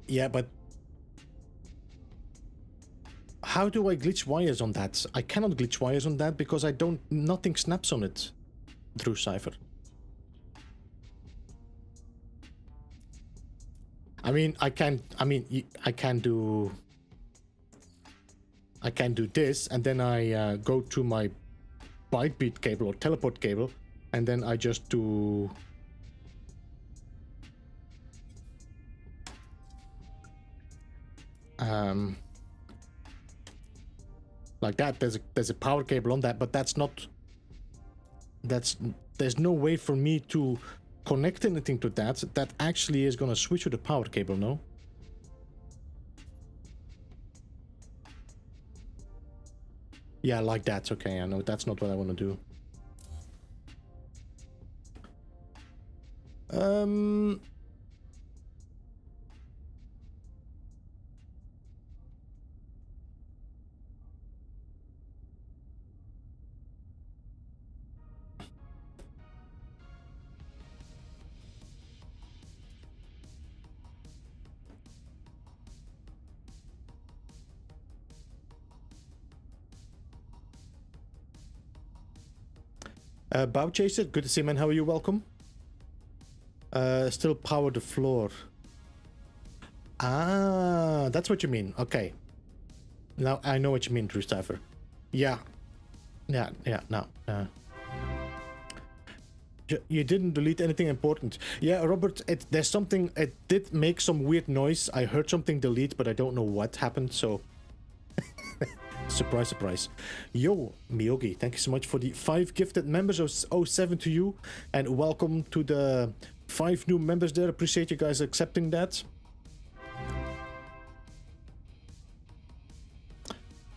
S1: Yeah, but how do I glitch wires on that? I cannot glitch wires on that because I don't... Nothing snaps on it through Cypher. I mean, I can do this, and then I go to my byte beat cable or teleport cable, and then I just do... like that. There's a power cable on that, but that's not... There's no way for me to connect anything to that. That actually is gonna switch to the power cable, no? Yeah, like that. Okay, I know that's not what I want to do. Bow Chaser, good to see you, man. How are you? Welcome. Still power the floor. Ah, that's what you mean. Okay. Now I know what you mean, True Cypher. Yeah. No. You didn't delete anything important. Yeah, Robert, there's something... It did make some weird noise. I heard something delete, but I don't know what happened, so... Surprise, surprise. Yo, Miyogi, thank you so much for the 5 gifted members of 07 to you. And welcome to the 5 new members there. Appreciate you guys accepting that.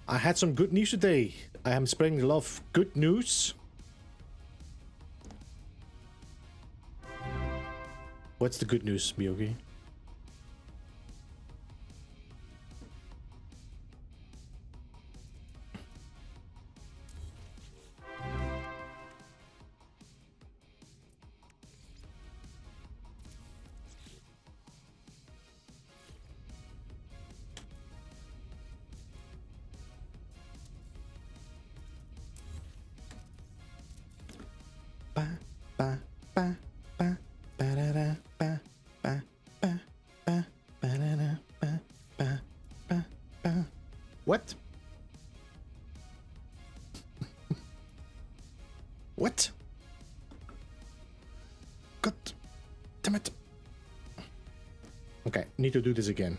S1: I had some good news today. I am spreading love. Good news. What's the good news, Miyogi? What? What? God damn it. Okay, need to do this again.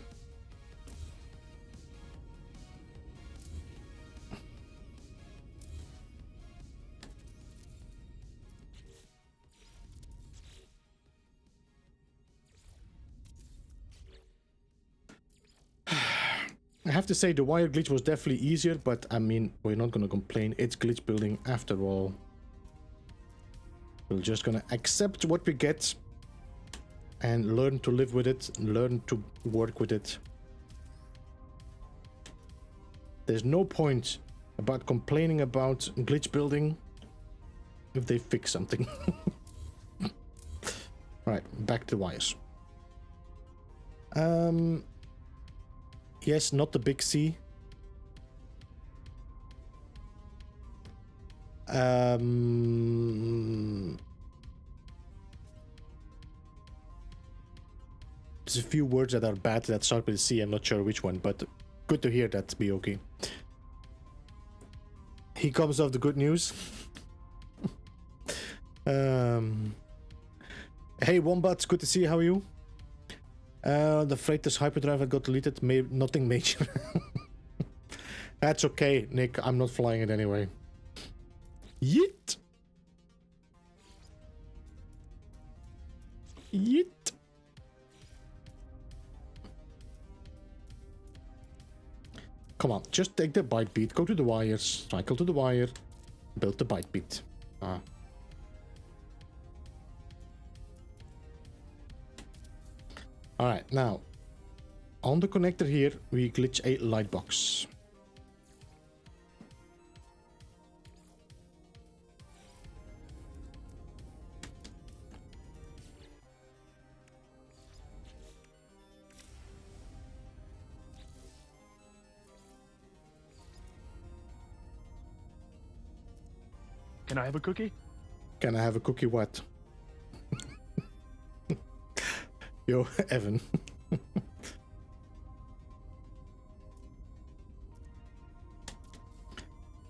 S1: I have to say the wire glitch was definitely easier, but I mean, we're not gonna complain. It's glitch building after all. We're just gonna accept what we get and learn to live with it, learn to work with it. There's no point about complaining about glitch building if they fix something. Alright, back to wires. Yes, not the big C. There's a few words that are bad that start with C. I'm not sure which one, but good to hear that, be okay. He comes off the good news. Hey Wombats, good to see you. How are you? The Freighter's hyperdrive had got deleted. Nothing major. That's okay, Nick. I'm not flying it anyway. Yeet. Yeet. Come on, just take the bite beat. Go to the wires. Cycle to the wire. Build the bite beat. Alright, now on the connector here we glitch a light box.
S3: Can I have a cookie?
S1: Can I have a cookie what? Yo, Evan.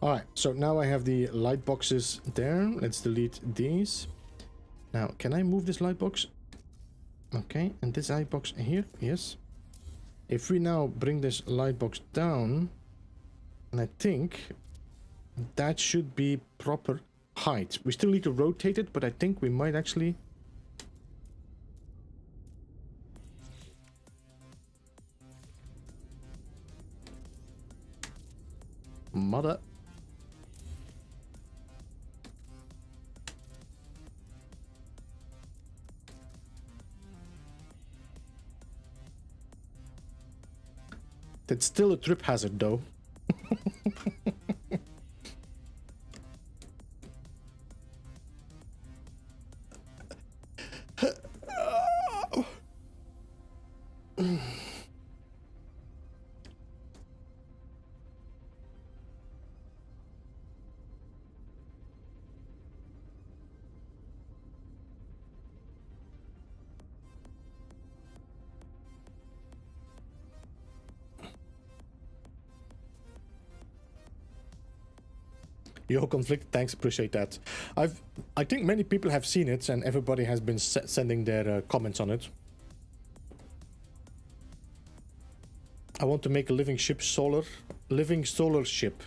S1: Alright, so now I have the light boxes there. Let's delete these. Now, can I move this light box? Okay, and this light box here? Yes. If we now bring this light box down, and I think that should be proper height. We still need to rotate it, but I think we might actually... Mother. That's still a trip hazard though. Yo, Conflict, thanks, appreciate that. I think many people have seen it and everybody has been sending their comments on it. I want to make a living solar ship.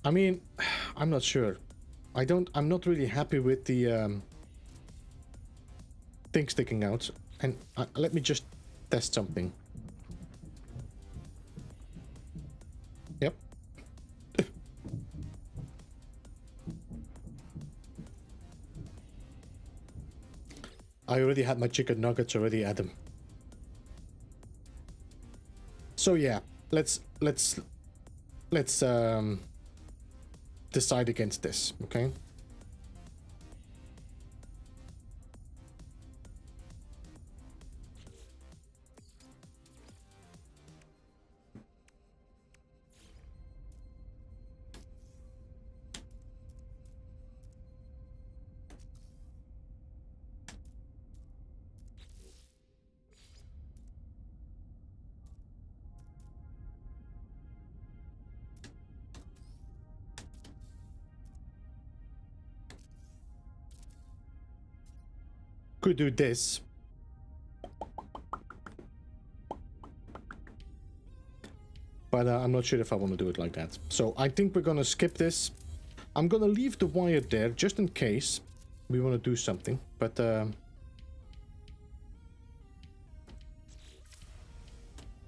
S1: I mean, I'm not sure. I'm not really happy with the thing sticking out, and let me just test something. Yep. I already had my chicken nuggets already, Adam. So yeah, let's decide against this, okay? Could do this. But I'm not sure if I want to do it like that. So I think we're gonna skip this. I'm gonna leave the wire there just in case we want to do something. But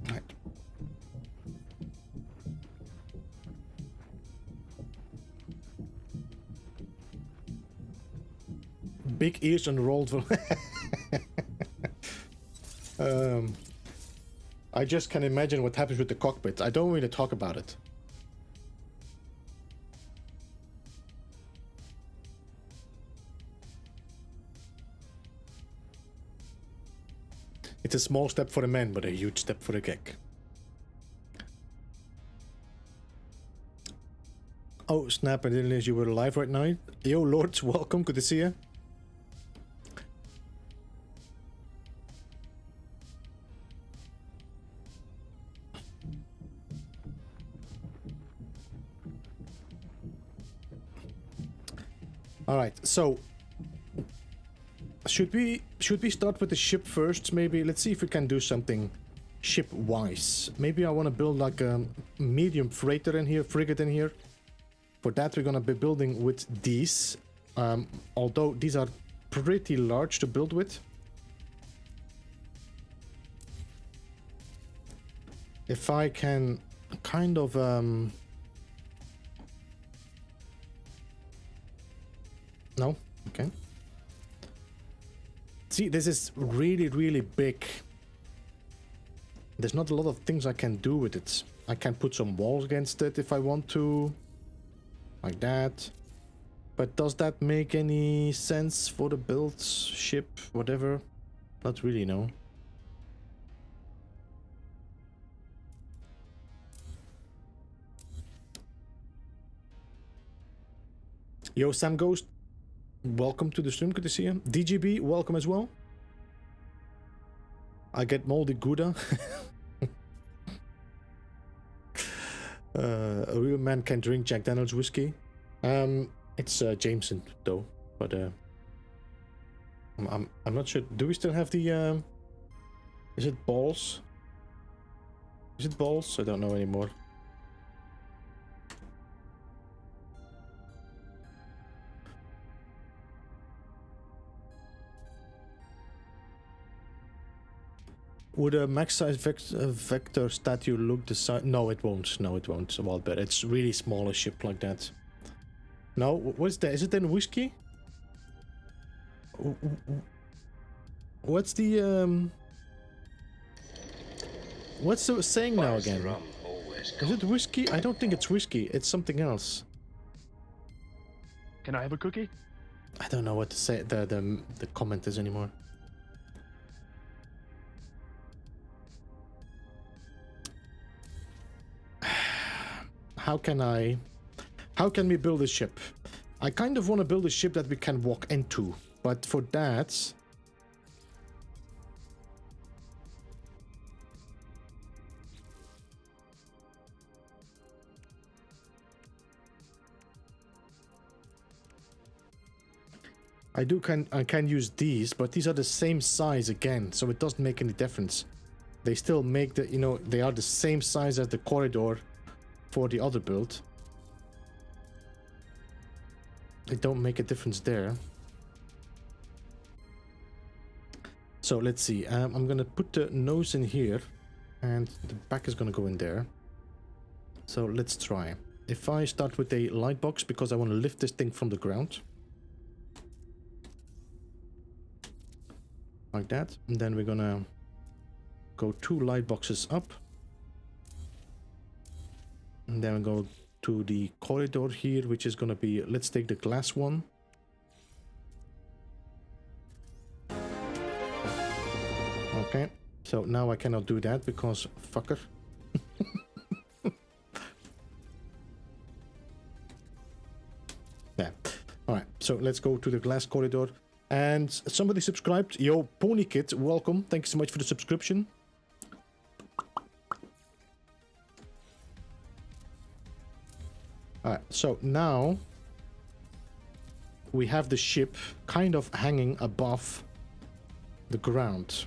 S1: right. big ears unrolled. I just can imagine what happens with the cockpit. I don't really talk about it. It's a small step for a man, but a huge step for a geek. Oh, snap, I didn't realize you were live right now. Yo, Lords, welcome, good to see you. Alright, so should we start with the ship first? Maybe let's see if we can do something ship wise. Maybe I want to build like a medium freighter in here, frigate in here. For that we're gonna be building with these, although these are pretty large to build with. If I can kind of no? Okay. See, this is really big. There's not a lot of things I can do with it. I can put some walls against it if I want to. Like that. But does that make any sense for the build, ship, whatever? Not really, no. Yo, Sam Ghost. Welcome to the stream, good to see you. DGB, welcome as well. I get moldy Gouda. A real man can drink Jack Daniels whiskey. It's Jameson though, but I'm not sure. Do we still have the is it balls? Is it balls? I don't know anymore. Would a max size vector statue look the size? No, it won't. No, it won't. Well, but it's really small a ship like that. No, what is that? Is it in whiskey? What's the what's the saying now again? Is it whiskey? I don't think it's whiskey. It's something else.
S3: Can I have a cookie?
S1: I don't know what to say. The comment is anymore. How can we build a ship? I kind of want to build a ship that we can walk into, but for that I can use these, but these are the same size again, so it doesn't make any difference. They still make the, you know, they are the same size as the corridor for the other build. It don't make a difference there. So let's see. I'm gonna put the nose in here, and the back is gonna go in there. So let's try. If I start with a light box because I want to lift this thing from the ground, like that, and then we're gonna go 2 light boxes up. And then we go to the corridor here, which is gonna be, let's take the glass one. Okay, so now I cannot do that because fucker. Yeah. Alright, so let's go to the glass corridor. And somebody subscribed. Yo, Pony Kid, welcome. Thank you so much for the subscription. Alright, so now we have the ship kind of hanging above the ground.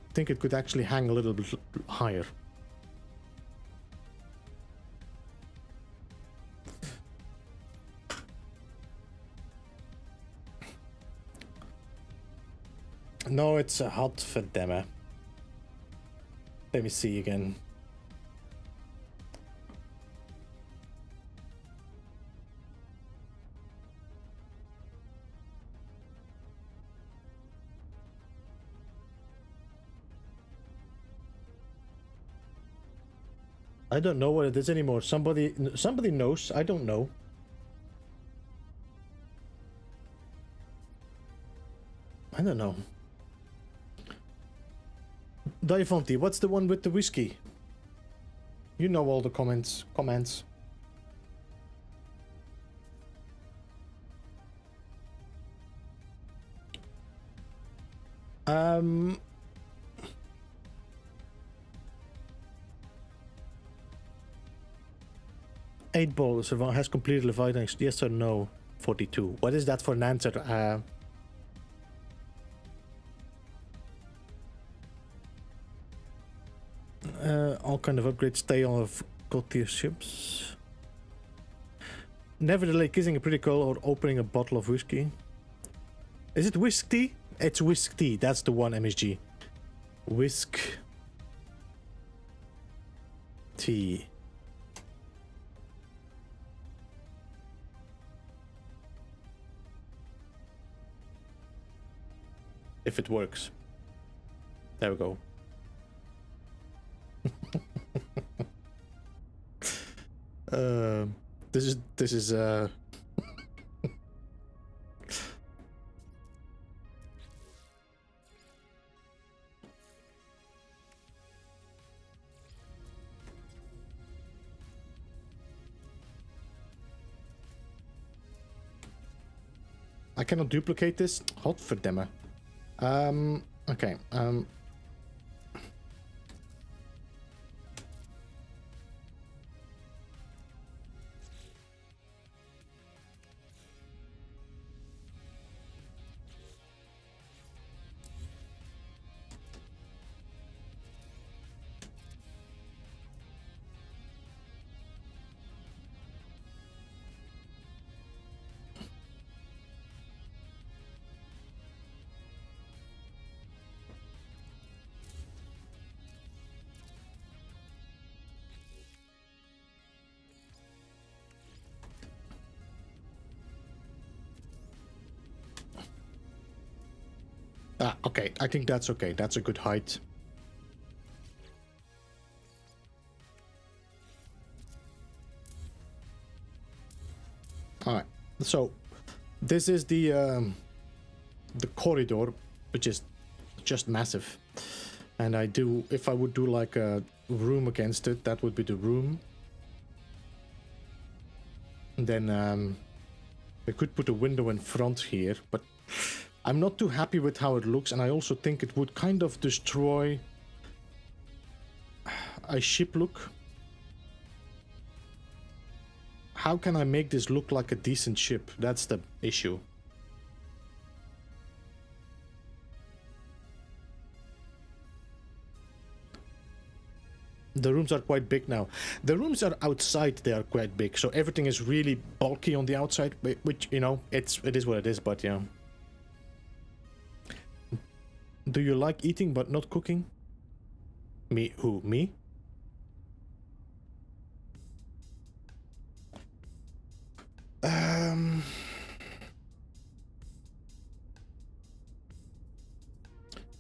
S1: I think it could actually hang a little bit higher. No, it's a hot fedema. Let me see again. I don't know what it is anymore. Somebody knows. I don't know. I don't know. Daifonti, what's the one with the whiskey? You know all the comments. Eight Ball has completed Leviathan. Yes or no? 42. What is that for an answer? All kind of upgrades stay on of god tier ships. Never delay kissing a pretty girl or opening a bottle of whiskey. Is it whiskey? It's whiskey. That's the one, MSG. Whisk tea. If it works. There we go. This is I cannot duplicate this. Godverdamme. Okay. Okay, I think that's okay. That's a good height. Alright, so this is the corridor, which is just massive. And if I would do like a room against it, that would be the room. And then we could put a window in front here, but I'm not too happy with how it looks, and I also think it would kind of destroy a ship look. How can I make this look like a decent ship? That's the issue. The rooms are quite big now. The rooms are outside, they are quite big, so everything is really bulky on the outside, which, you know, it is what it is, but yeah. Do you like eating but not cooking? Me? Who? Me?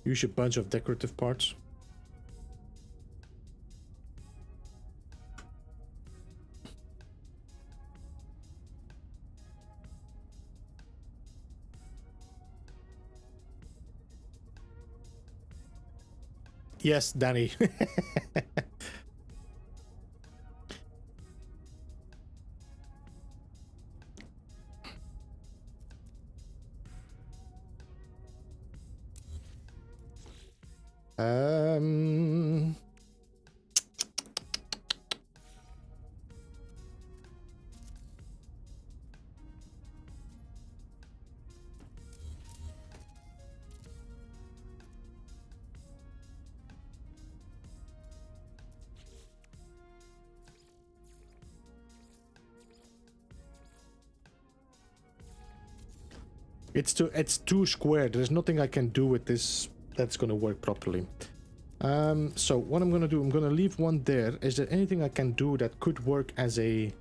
S1: Use a bunch of decorative parts. Yes, Danny. It's too square. There's nothing I can do with this that's gonna work properly. So what I'm gonna do, I'm gonna leave one there. Is there anything I can do that could work as a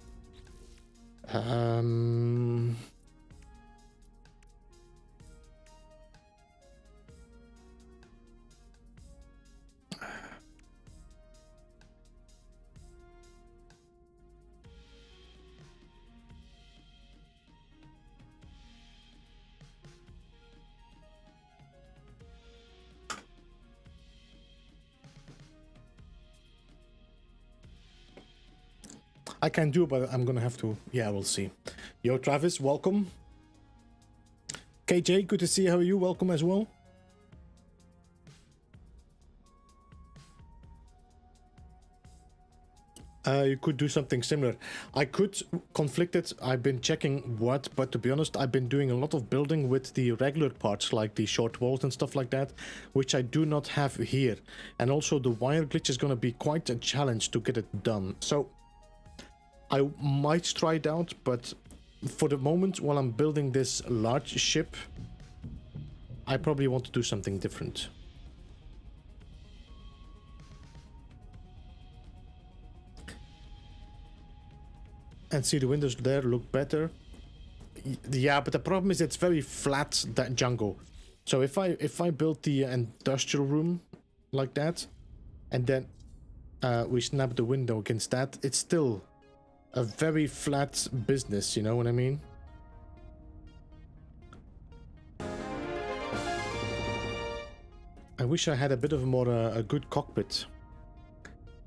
S1: I can do, but I'm gonna have to. Yeah, we'll see. Yo, Travis, welcome. KJ, good to see you. How are you? Welcome as well. You could do something similar. I could conflict it. I've been checking what, but to be honest, I've been doing a lot of building with the regular parts, like the short walls and stuff like that, which I do not have here. And also the wire glitch is going to be quite a challenge to get it done. So I might try it out, but for the moment, while I'm building this large ship, I probably want to do something different. And see, the windows there look better. Yeah, but the problem is it's very flat, that Django. So if I build the industrial room like that, and then we snap the window against that, it's still a very flat business, you know what I mean? I wish I had a bit of more a good cockpit.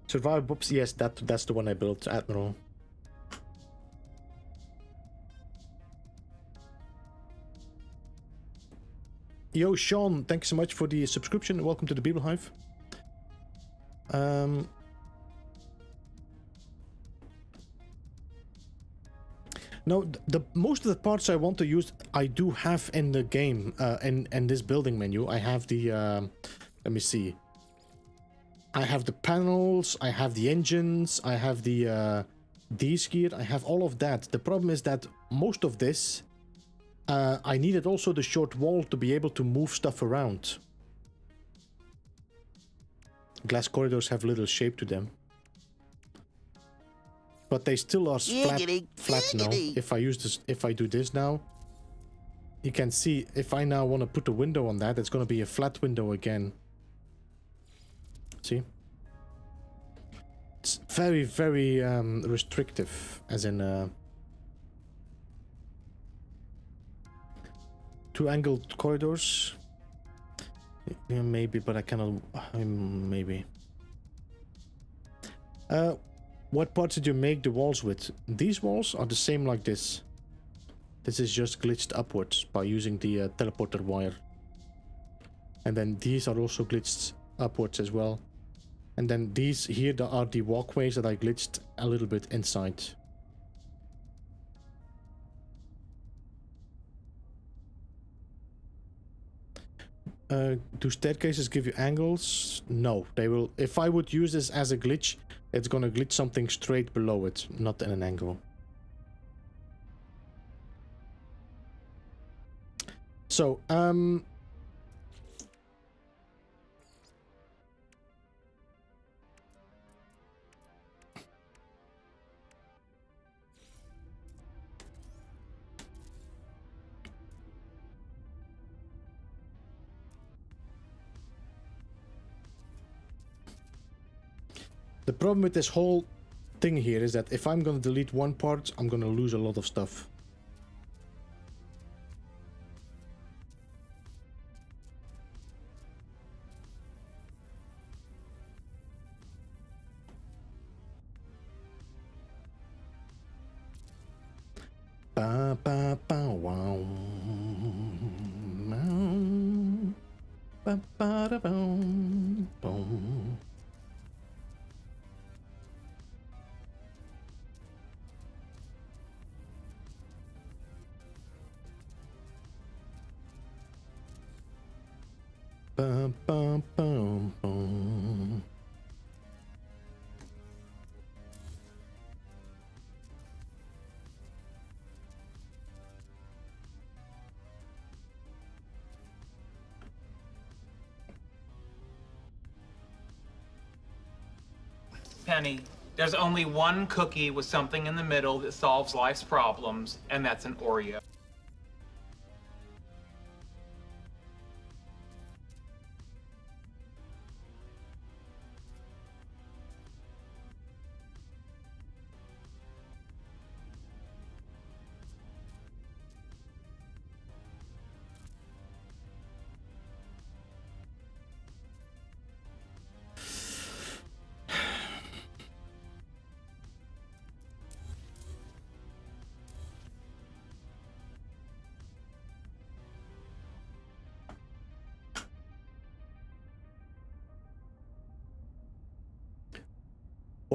S1: Survivor Bobs, yes, that's the one I built, Admiral. Yo, Sean, thanks so much for the subscription. Welcome to the Beeble Hive. No, the most of the parts I want to use, I do have in the game, in this building menu. I have the, let me see. I have the panels, I have the engines, I have the, these gear, I have all of that. The problem is that most of this, I needed also the short wall to be able to move stuff around. Glass corridors have little shape to them. But they still are flat now. If I use this, if I do this now, you can see if I now want to put a window on that, it's going to be a flat window again. See? It's very, very restrictive, as in two angled corridors. Yeah, maybe, but I cannot. Maybe. What parts did you make the walls with? These walls are the same like this. This is just glitched upwards by using the teleporter wire. And then these are also glitched upwards as well. And then these here are the walkways that I glitched a little bit inside. Do staircases give you angles? No, they will. If I would use this as a glitch, it's gonna glitch something straight below it, not in an angle. So, the problem with this whole thing here is that if I'm gonna delete one part, I'm gonna lose a lot of stuff. Ba ba ba wow. Ba ba da boom boom. Bum, bum, bum, bum.
S4: Penny, there's only one cookie with something in the middle that solves life's problems, and that's an Oreo.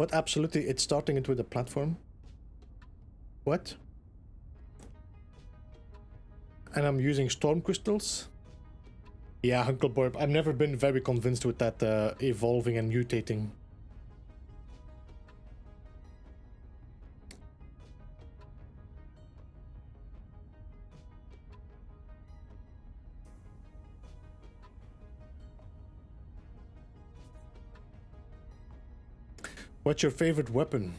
S1: What? Absolutely, it's starting it with a platform. What? And I'm using storm crystals. Yeah, Uncle Borb, I've never been very convinced with that evolving and mutating. What's your favorite weapon?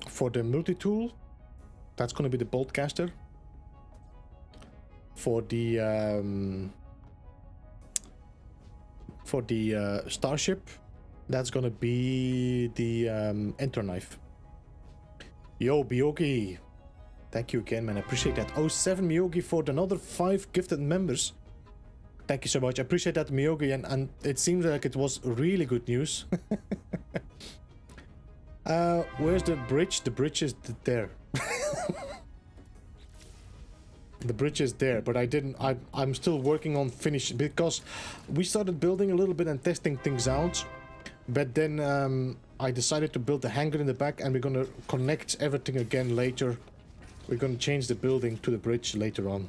S1: For the multi-tool, that's going to be the boltcaster. For the starship, that's going to be the enter knife. Yo, Byogi. Thank you again, man. I appreciate that. 07 Miyogi for another 5 gifted members. Thank you so much. I appreciate that, Miyogi, and it seems like it was really good news. Where's the bridge? The bridge is there. The bridge is there, but I'm still working on finish because we started building a little bit and testing things out. But then I decided to build the hangar in the back, and we're gonna connect everything again later. We're gonna change the building to the bridge later on.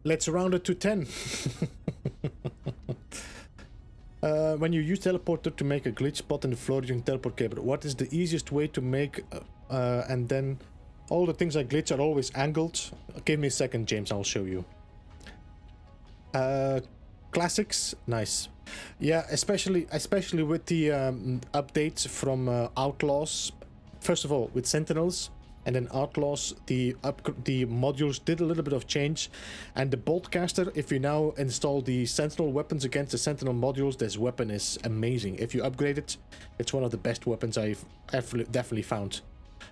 S1: Let's round it to 10. When you use teleporter to make a glitch spot in the floor using teleport cable, what is the easiest way to make and then all the things I glitch are always angled? Give me a second, James, I'll show you. Classics, nice. Yeah, especially with the updates from Outlaws. First of all, with Sentinels, and then Outlaws, the modules did a little bit of change, and the Boltcaster, if you now install the Sentinel weapons against the Sentinel modules, this weapon is amazing. If you upgrade it, it's one of the best weapons I've definitely found.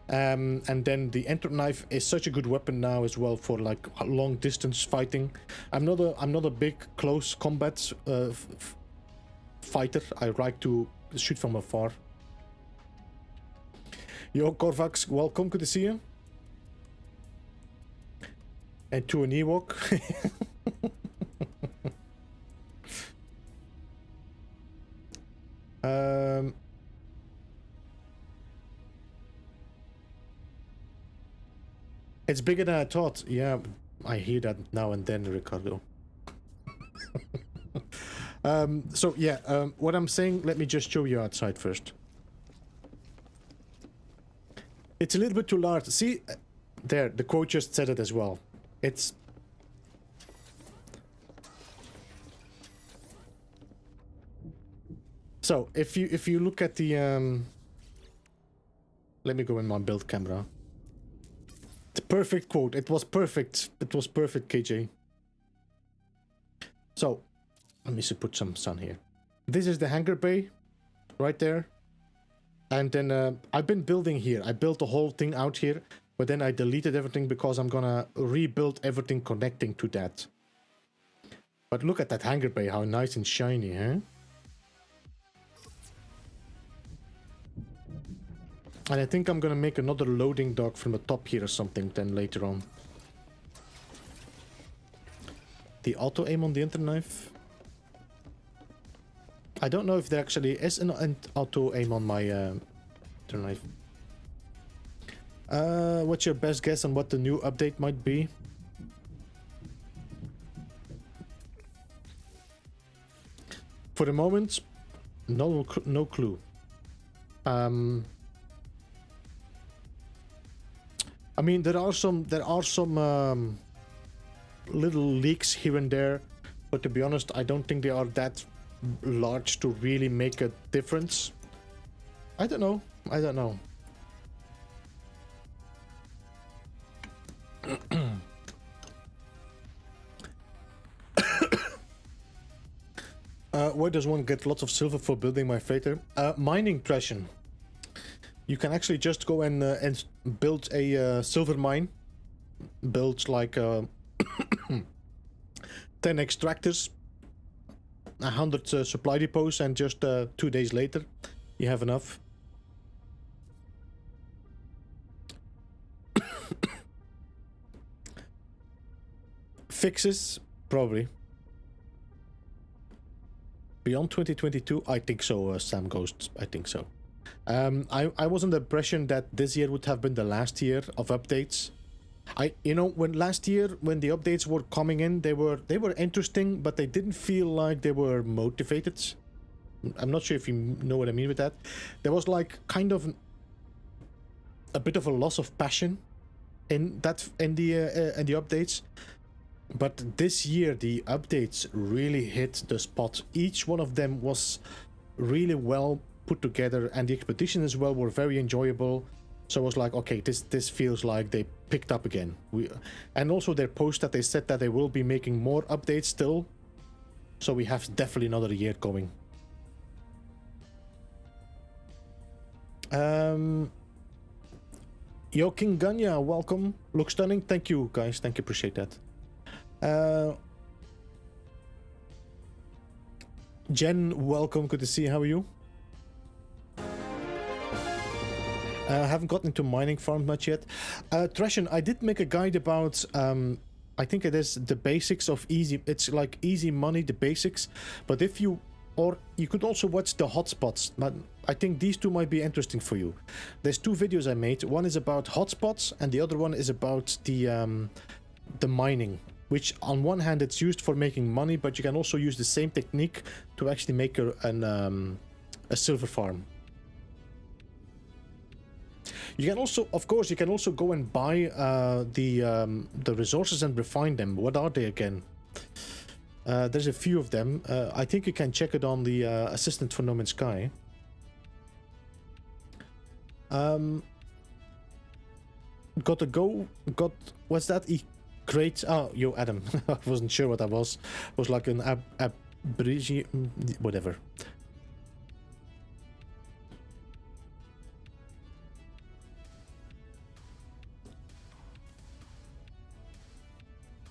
S1: And then the enter knife is such a good weapon now as well for like long distance fighting. I'm not a big close combat fighter. I like to shoot from afar. Yo, Korvax, welcome, good to see you. And to an Ewok. It's bigger than I thought. Yeah, I hear that now and then, Ricardo. So yeah, what I'm saying, let me just show you outside first. It's a little bit too large. See, there, the quote just said it as well. It's... So, if you look at the... Let me go in my build camera. The perfect quote. It was perfect. It was perfect, KJ. So, let me put some sun here. This is the Hangar Bay, right there. And then I've been building here. I built the whole thing out here, but then I deleted everything because I'm gonna rebuild everything connecting to that. But look at that Hangar Bay, how nice and shiny, huh? And I think I'm gonna make another loading dock from the top here or something then later on. The auto aim on the enter knife. I don't know if there actually is an auto aim on my enter knife. What's your best guess on what the new update might be? For the moment, no clue. I mean, there are some little leaks here and there, but to be honest, I don't think they are that large to really make a difference. I don't know. Where does one get lots of silver for building my freighter? Mining Threshing. You can actually just go and build a silver mine. Build like 10 extractors, 100 supply depots, and just 2 days later, you have enough. Fixes, probably. Beyond 2022, I think so, Sam Ghost, I think so. I was under the impression that this year would have been the last year of updates. You know, when last year, when the updates were coming in, they were interesting, but they didn't feel like they were motivated. I'm not sure if you know what I mean with that. There was like kind of a bit of a loss of passion in the updates. But this year, the updates really hit the spot. Each one of them was really well put together, and the expedition as well were very enjoyable. So I was like, okay, this feels like they picked up again. And also their post that they said that they will be making more updates still. So we have definitely another year going. Yo, King Ganya, welcome. Look stunning. Thank you, guys. Thank you. Appreciate that. Jen, welcome. Good to see you. How are you? I haven't gotten into mining farm much yet. Thrashin, I did make a guide about, I think it is the basics of easy. It's like easy money, the basics. But if you, or you could also watch the hotspots. But I think these two might be interesting for you. There's 2 videos I made. One is about hotspots, and the other one is about the mining. Which on one hand it's used for making money, but you can also use the same technique to actually make a silver farm. You can also, of course, you can also go and buy the resources and refine them. What are they again? There's a few of them. I think you can check it on the assistant for No Man's Sky. What's that? Great. Oh, yo, Adam. I wasn't sure what that was. It was like an abrigi, whatever.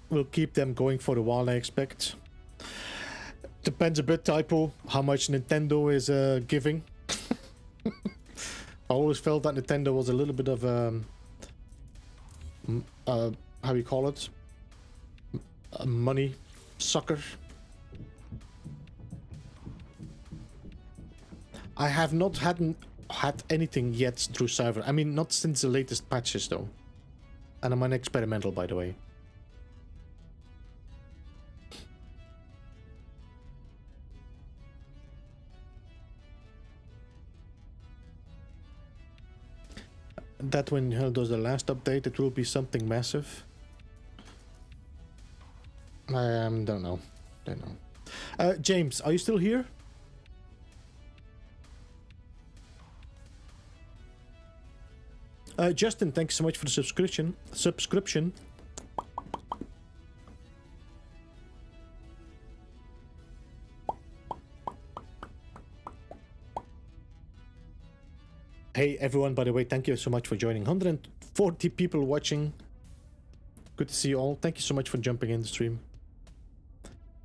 S1: We'll keep them going for a while, I expect. Depends a bit, Typo, how much Nintendo is giving. I always felt that Nintendo was a little bit of how you call it, a money sucker. I have not had anything yet through Cyber. I mean, not since the latest patches though. And I'm an experimental, by the way. That when Hell does the last update, it will be something massive. I don't know. James, are you still here? Justin, thanks so much for the subscription. Hey everyone, by the way, thank you so much for joining. 140 people watching. Good to see you all. Thank you so much for jumping in the stream.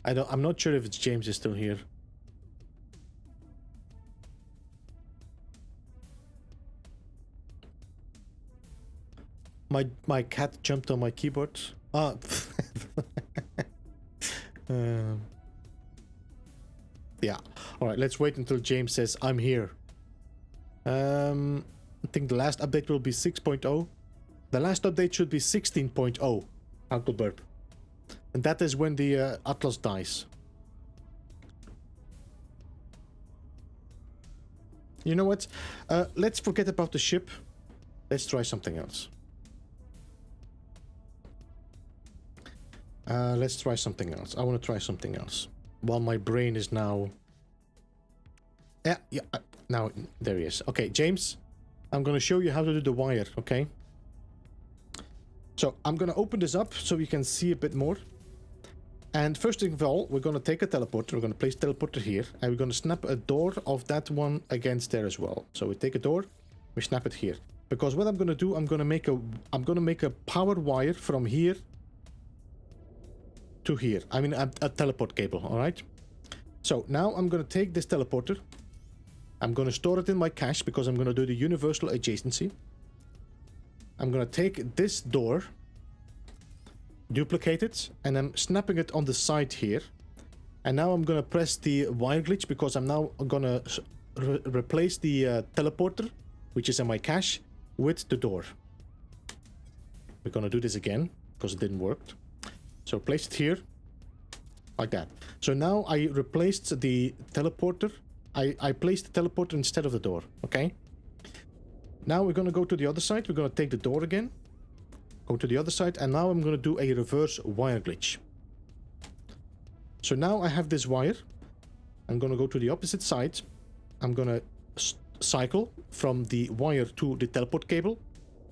S1: I'm not sure if it's James is still here. My cat jumped on my keyboard. Ah. Yeah. All right, let's wait until James says I'm here. I think the last update will be 6.0. The last update should be 16.0. Uncle Burp. And that is when the Atlas dies. You know what? Let's forget about the ship. Let's try something else. Let's try something else. I want to try something else. While my brain is now... Yeah, now there he is. Okay, James, I'm going to show you how to do the wire, okay? So I'm going to open this up so you can see a bit more. And first of all, we're going to take a teleporter. We're going to place a teleporter here. And we're going to snap a door of that one against there as well. So we take a door, we snap it here. Because what I'm going to do, I'm going to make a power wire from here to here. I mean a teleport cable, all right? So now I'm going to take this teleporter. I'm going to store it in my cache because I'm going to do the universal adjacency. I'm going to take this door, duplicate it, and I'm snapping it on the side here. And now I'm going to press the wire glitch because I'm now going to replace the teleporter, which is in my cache, with the door. We're going to do this again because it didn't work. So place it here, like that. So now I replaced the teleporter. I placed the teleporter instead of the door, okay? Now we're going to go to the other side. We're going to take the door again, go to the other side, and now I'm going to do a reverse wire glitch. So now I have this wire. I'm going to go to the opposite side. I'm going to cycle from the wire to the teleport cable,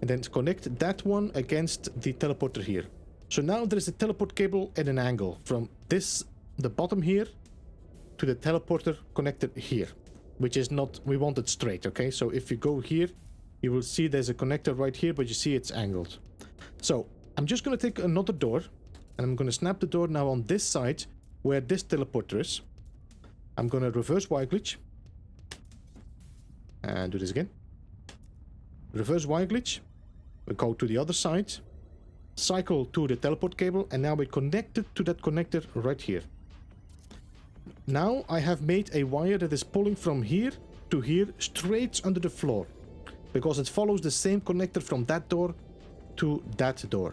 S1: and then connect that one against the teleporter here. So now there is a teleport cable at an angle from this, the bottom here, to the teleporter connected here, which is not, we want it straight, okay? So if you go here, you will see there's a connector right here, but you see it's angled. So I'm just going to take another door, and I'm going to snap the door now on this side where this teleporter is. I'm going to reverse wire glitch and do this again. Reverse wire glitch. We go to the other side, cycle to the teleport cable, and now we connect it to that connector right here. Now I have made a wire that is pulling from here to here straight under the floor, because it follows the same connector from that door to that door.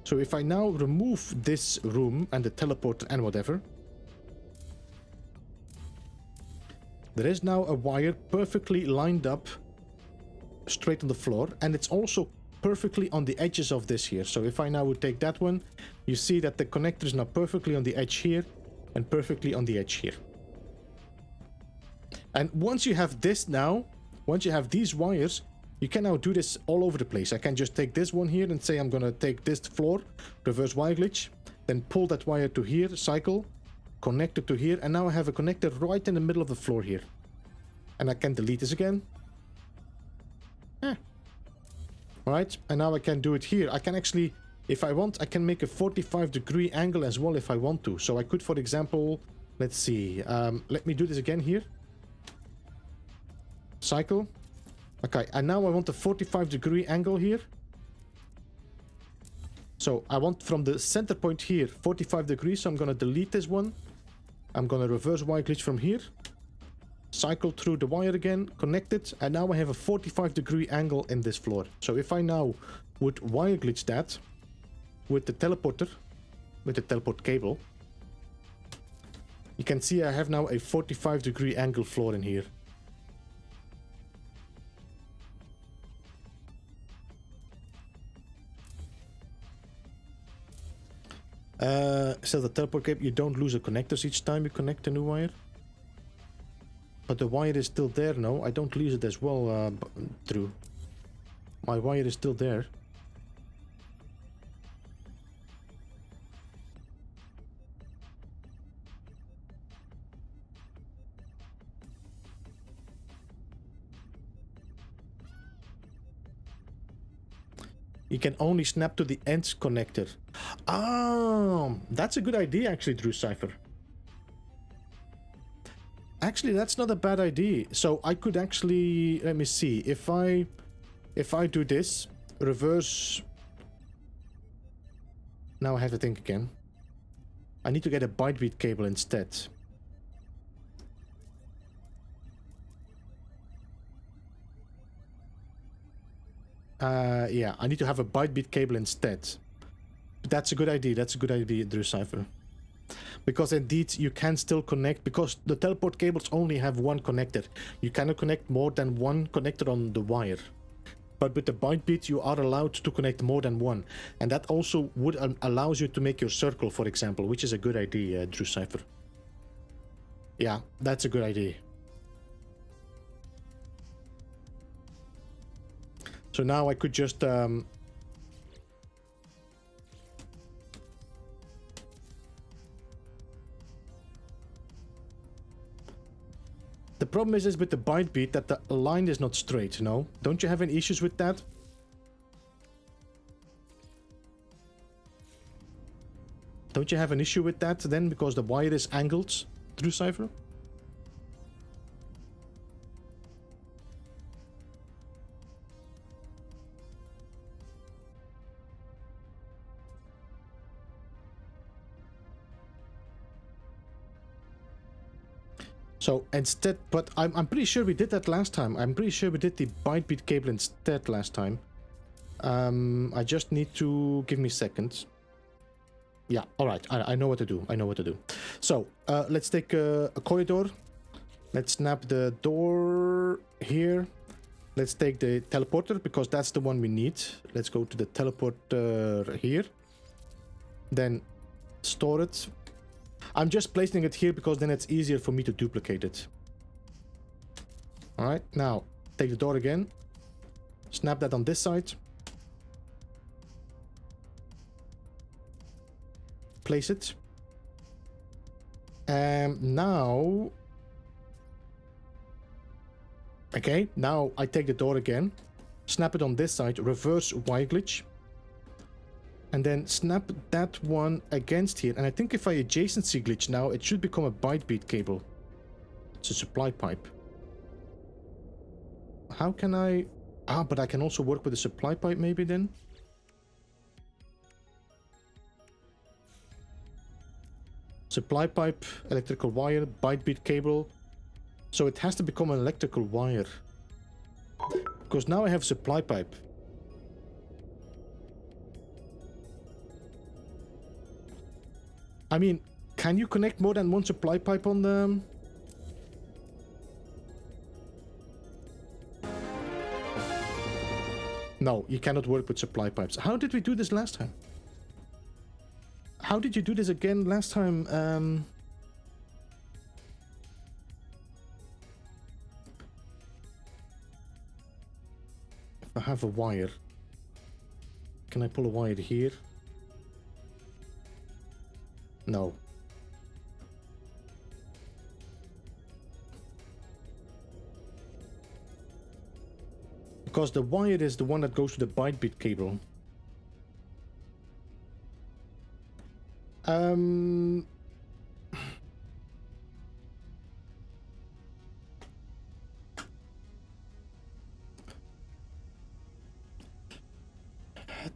S1: So if I now remove this room and the teleporter and whatever, there is now a wire perfectly lined up straight on the floor, and it's also perfectly on the edges of this here. So if I now would take that one, you see that the connector is now perfectly on the edge here and perfectly on the edge here. And once you have this now, once you have these wires, you can now do this all over the place. I can just take this one here and say I'm gonna take this floor, reverse wire glitch, then pull that wire to here, cycle, connect it to here, and now I have a connector right in the middle of the floor here. And I can delete this again. Alright, and now I can do it here. I can actually, if I want, I can make a 45-degree angle as well if I want to. So I could, for example, let's see, let me do this again here. Cycle. Okay, and now I want a 45-degree angle here. So I want from the center point here 45 degrees, so I'm going to delete this one. I'm going to reverse wire glitch from here. Cycle through the wire again, connect it, and now I have a 45-degree angle in this floor. So if I now would wire glitch that with the teleporter, with the teleport cable, you can see I have now a 45-degree angle floor in here. So the teleport cable, you don't lose the connectors each time you connect a new wire. But the wire is still there, no? I don't lose it as well, Drew. My wire is still there. You can only snap to the end connector. Ah, that's a good idea actually, Drew Cypher. Actually, that's not a bad idea. So I could actually, let me see, if I do this, reverse. Now I have to think again. I need to get a byte cable instead. Yeah, I need to have a byte cable instead. But that's a good idea. That's a good idea, Drew Cypher. Because indeed you can still connect, because the teleport cables only have one connector. You cannot connect more than one connector on the wire. But with the byte you are allowed to connect more than one. And that also would allows you to make your circle, for example, which is a good idea, Drew Cypher. Yeah, that's a good idea. So now I could just the problem is with the byte that the line is not straight, no? Don't you have any issues with that? Don't you have an issue with that then, because the wire is angled through Cypher? So instead, but I'm pretty sure we did that last time. I'm pretty sure we did the byte-beat cable instead last time. I just need to give me seconds. Yeah, all right. I know what to do. I know what to do. So let's take a corridor. Let's snap the door here. Let's take the teleporter because that's the one we need. Let's go to the teleporter here. Then store it. I'm just placing it here because then it's easier for me to duplicate it. All right, now take the door again. Snap that on this side. Place it. And now... Okay, now I take the door again. Snap it on this side. Reverse Y glitch. And then snap that one against here. And I think if I adjacency glitch now, it should become a byte-beat cable. It's a supply pipe. How can I... Ah, but I can also work with a supply pipe maybe then? Supply pipe, electrical wire, byte-beat cable. So it has to become an electrical wire. Because now I have supply pipe. I mean, can you connect more than one supply pipe on the... No, you cannot work with supply pipes. How did we do this last time? How did you do this again last time? If I have a wire, can I pull a wire here? No. Because the wire is the one that goes to the byte-beat cable.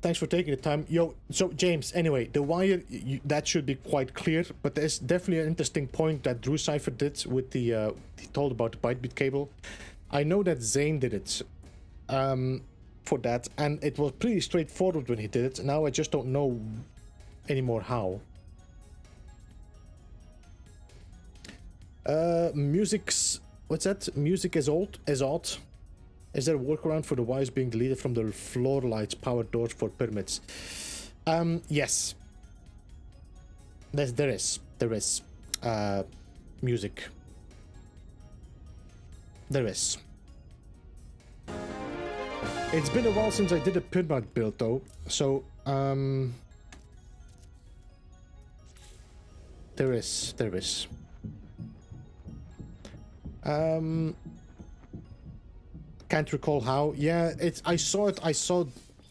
S1: Thanks for taking the time. Yo, so James, anyway, the wire, that should be quite clear, but there's definitely an interesting point that Drew Cypher did with the, he told about the byte-beat cable. I know that Zane did it for that, and it was pretty straightforward when he did it. Now I just don't know anymore how. Music's, what's that? Music is old, is odd. Is there a workaround for the wires being deleted from the floor lights, power doors for pyramids? Yes. There is. Music. There is. It's been a while since I did a pyramid build though, so there is. Can't recall how. Yeah, I saw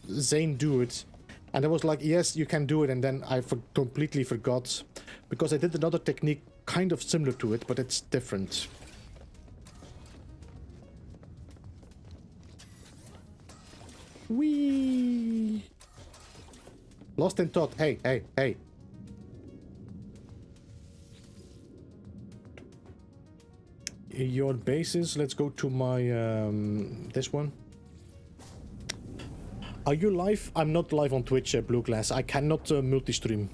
S1: Zane do it, and I was like, yes, you can do it, and then I completely forgot because I did another technique kind of similar to it, but it's different. Whee! Lost in thought. Hey. Your bases, let's go to my this one. Are you live? I'm not live on Twitch, Blue Glass. I cannot multi-stream.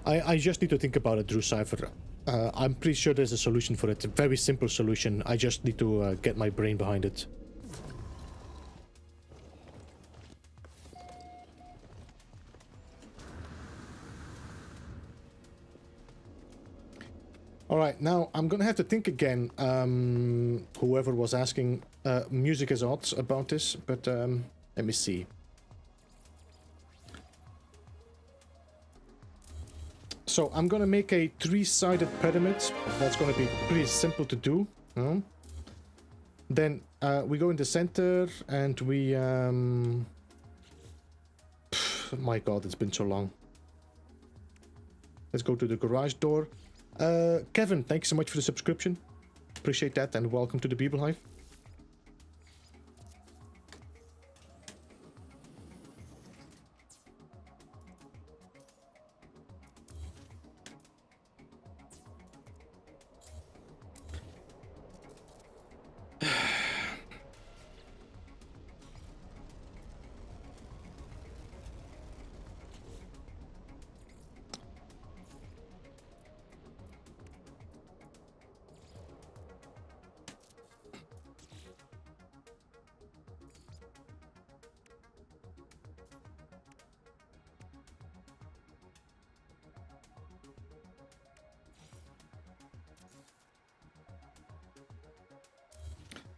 S1: I just need to think about it, Drew Cypher. I'm pretty sure there's a solution for it. A very simple solution. I just need to get my brain behind it. Alright, now I'm gonna have to think again, whoever was asking, music is odd about this, but let me see. So I'm gonna make a 3-sided pyramid. That's gonna be pretty simple to do. Then We go in the center and we my god, it's been so long. Let's go to the garage door. Kevin, thanks so much for the subscription. Appreciate that, and welcome to the Beeble Hive.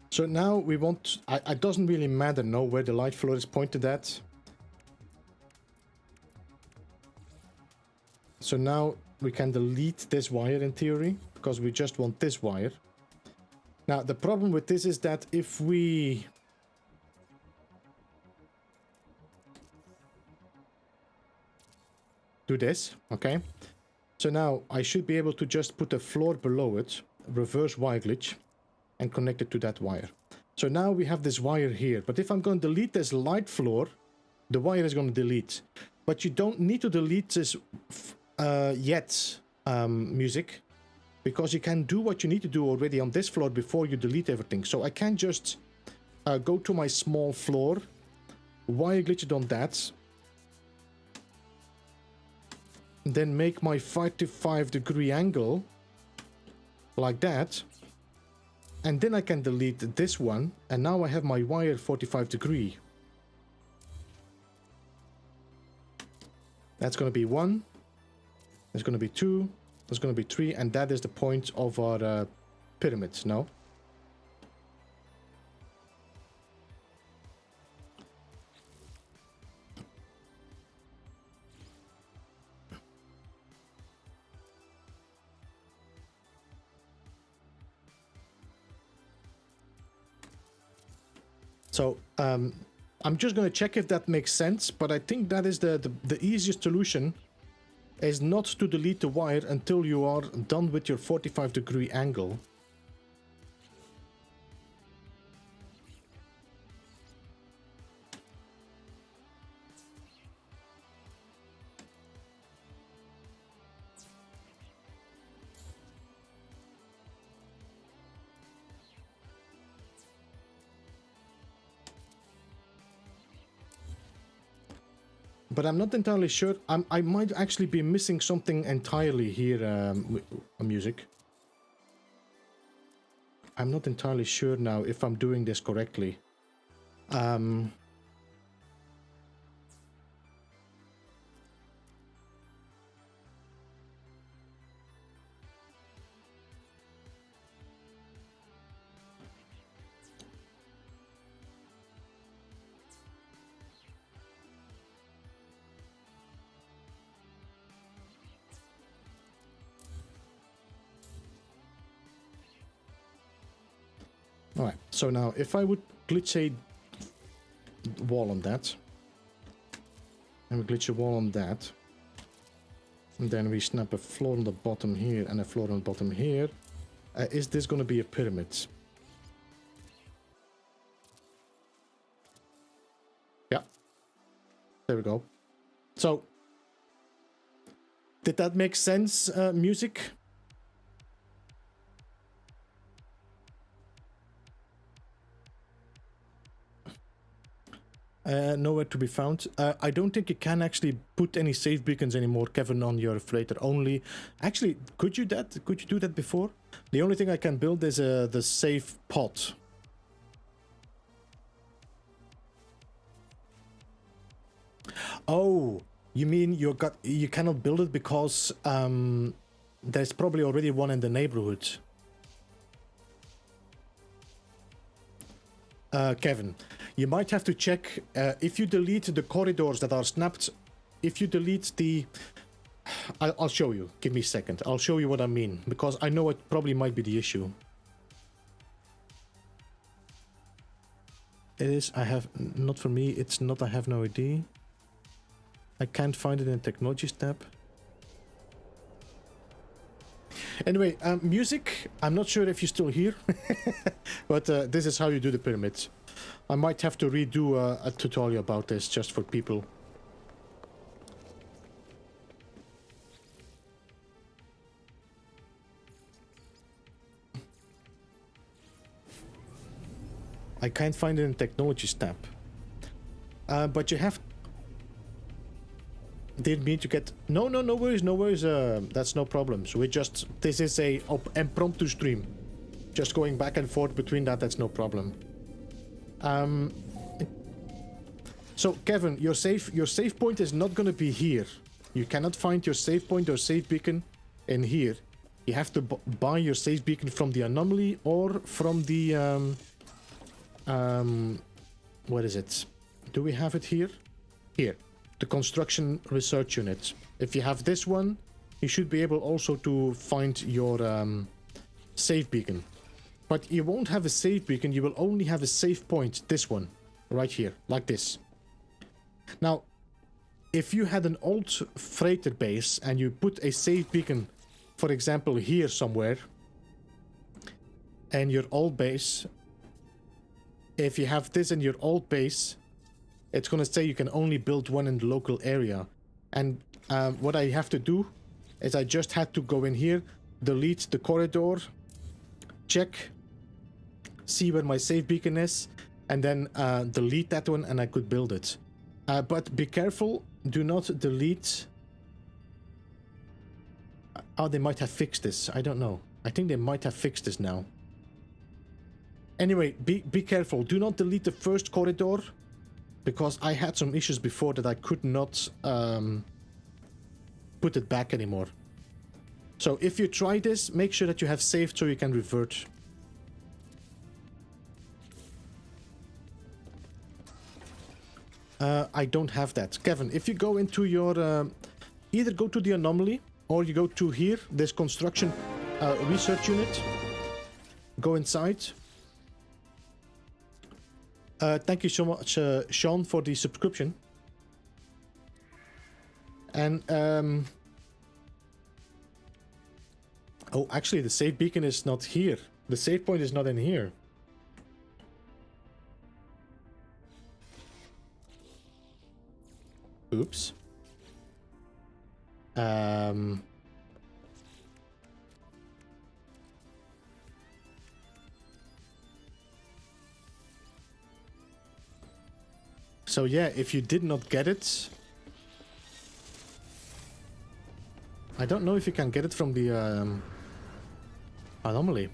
S1: So now we want, it doesn't really matter now where the light floor is pointed at. So now we can delete this wire in theory, because we just want this wire. Now the problem with this is that if we do this, okay? So now I should be able to just put a floor below it, reverse wire glitch, and connect it to that wire. So now we have this wire here, but if I'm going to delete this light floor, the wire is going to delete. But you don't need to delete this yet, music, because you can do what you need to do already on this floor before you delete everything. So I can just go to my small floor, wire glitch it on that, then make my 45-degree angle like that. And then I can delete this one, and now I have my wire 45-degree. That's going to be 1, that's going to be 2, that's going to be 3, and that is the point of our pyramid, no? So I'm just going to check if that makes sense, but I think that is the easiest solution, is not to delete the wire until you are done with your 45-degree angle. But I'm not entirely sure. I might actually be missing something entirely here, music. I'm not entirely sure now if I'm doing this correctly. Alright, so now if I would glitch a wall on that, and we glitch a wall on that, and then we snap a floor on the bottom here and a floor on the bottom here, is this going to be a pyramid? Yeah, there we go. So, did that make sense, music? Nowhere to be found. I don't think you can actually put any save beacons anymore, Kevin, on your freighter only. Actually, could you do that before? The only thing I can build is the save pod. Oh, you mean you cannot build it because there's probably already one in the neighborhood. Kevin, you might have to check if you delete the corridors that are snapped. If you delete the... I'll show you. Give me a second. I'll show you what I mean, because I know it probably might be the issue. It is, I have, not for me, it's not, I have no idea. I can't find it in the technologies tab. Anyway, music, I'm not sure if you're still here, but this is how you do the pyramids. I might have to redo a tutorial about this just for people. I can't find it in technologies tab. But you have... Didn't mean to get... No worries, no worries. That's no problem. So we just... This is a impromptu stream. Just going back and forth between that's no problem. So Kevin, your save point is not gonna be here. You cannot find your save point or save beacon in here. You have to buy your save beacon from the anomaly or from the what is it? Do we have it here? Here, the construction research unit. If you have this one, you should be able also to find your save beacon. But you won't have a save beacon, you will only have a save point, this one, right here, like this. Now, if you had an old freighter base and you put a save beacon, for example, here somewhere, and your old base, if you have this in your old base, it's gonna say you can only build one in the local area. And what I have to do is I just had to go in here, delete the corridor, check, see where my save beacon is, and then delete that one and I could build it. But be careful, do not delete... Oh, they might have fixed this, I don't know. I think they might have fixed this now. Anyway, be careful, do not delete the first corridor, because I had some issues before that I could not put it back anymore. So if you try this, make sure that you have saved so you can revert. I don't have that. Kevin, if you go into your... either go to the anomaly, or you go to here, this construction research unit. Go inside. Thank you so much, Sean, for the subscription. And... oh, actually, the save beacon is not here. The save point is not in here. Oops. So yeah, if you did not get it, I don't know if you can get it from the anomaly.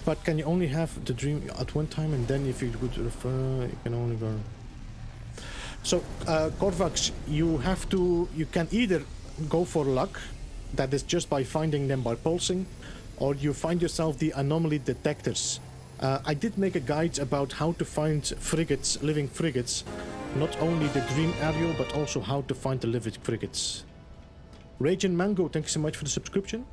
S1: But can you only have the dream at one time, and then if you would refer, you can only go... So, Corvax, you can either go for luck, that is just by finding them by pulsing, or you find yourself the anomaly detectors. I did make a guide about how to find frigates, living frigates, not only the dream aerial, but also how to find the living frigates. Raging Mango, thank you so much for the subscription.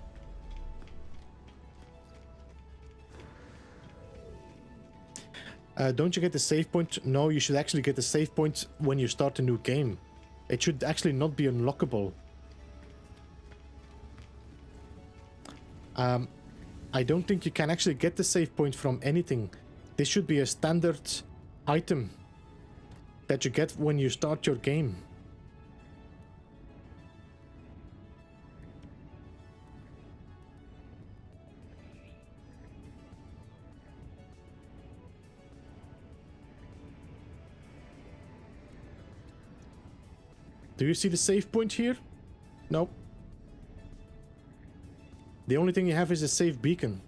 S1: Don't you get the save point? No, you should actually get the save point when you start a new game. It should actually not be unlockable. I don't think you can actually get the save point from anything. This should be a standard item that you get when you start your game. Do you see the save point here? Nope. The only thing you have is a save beacon.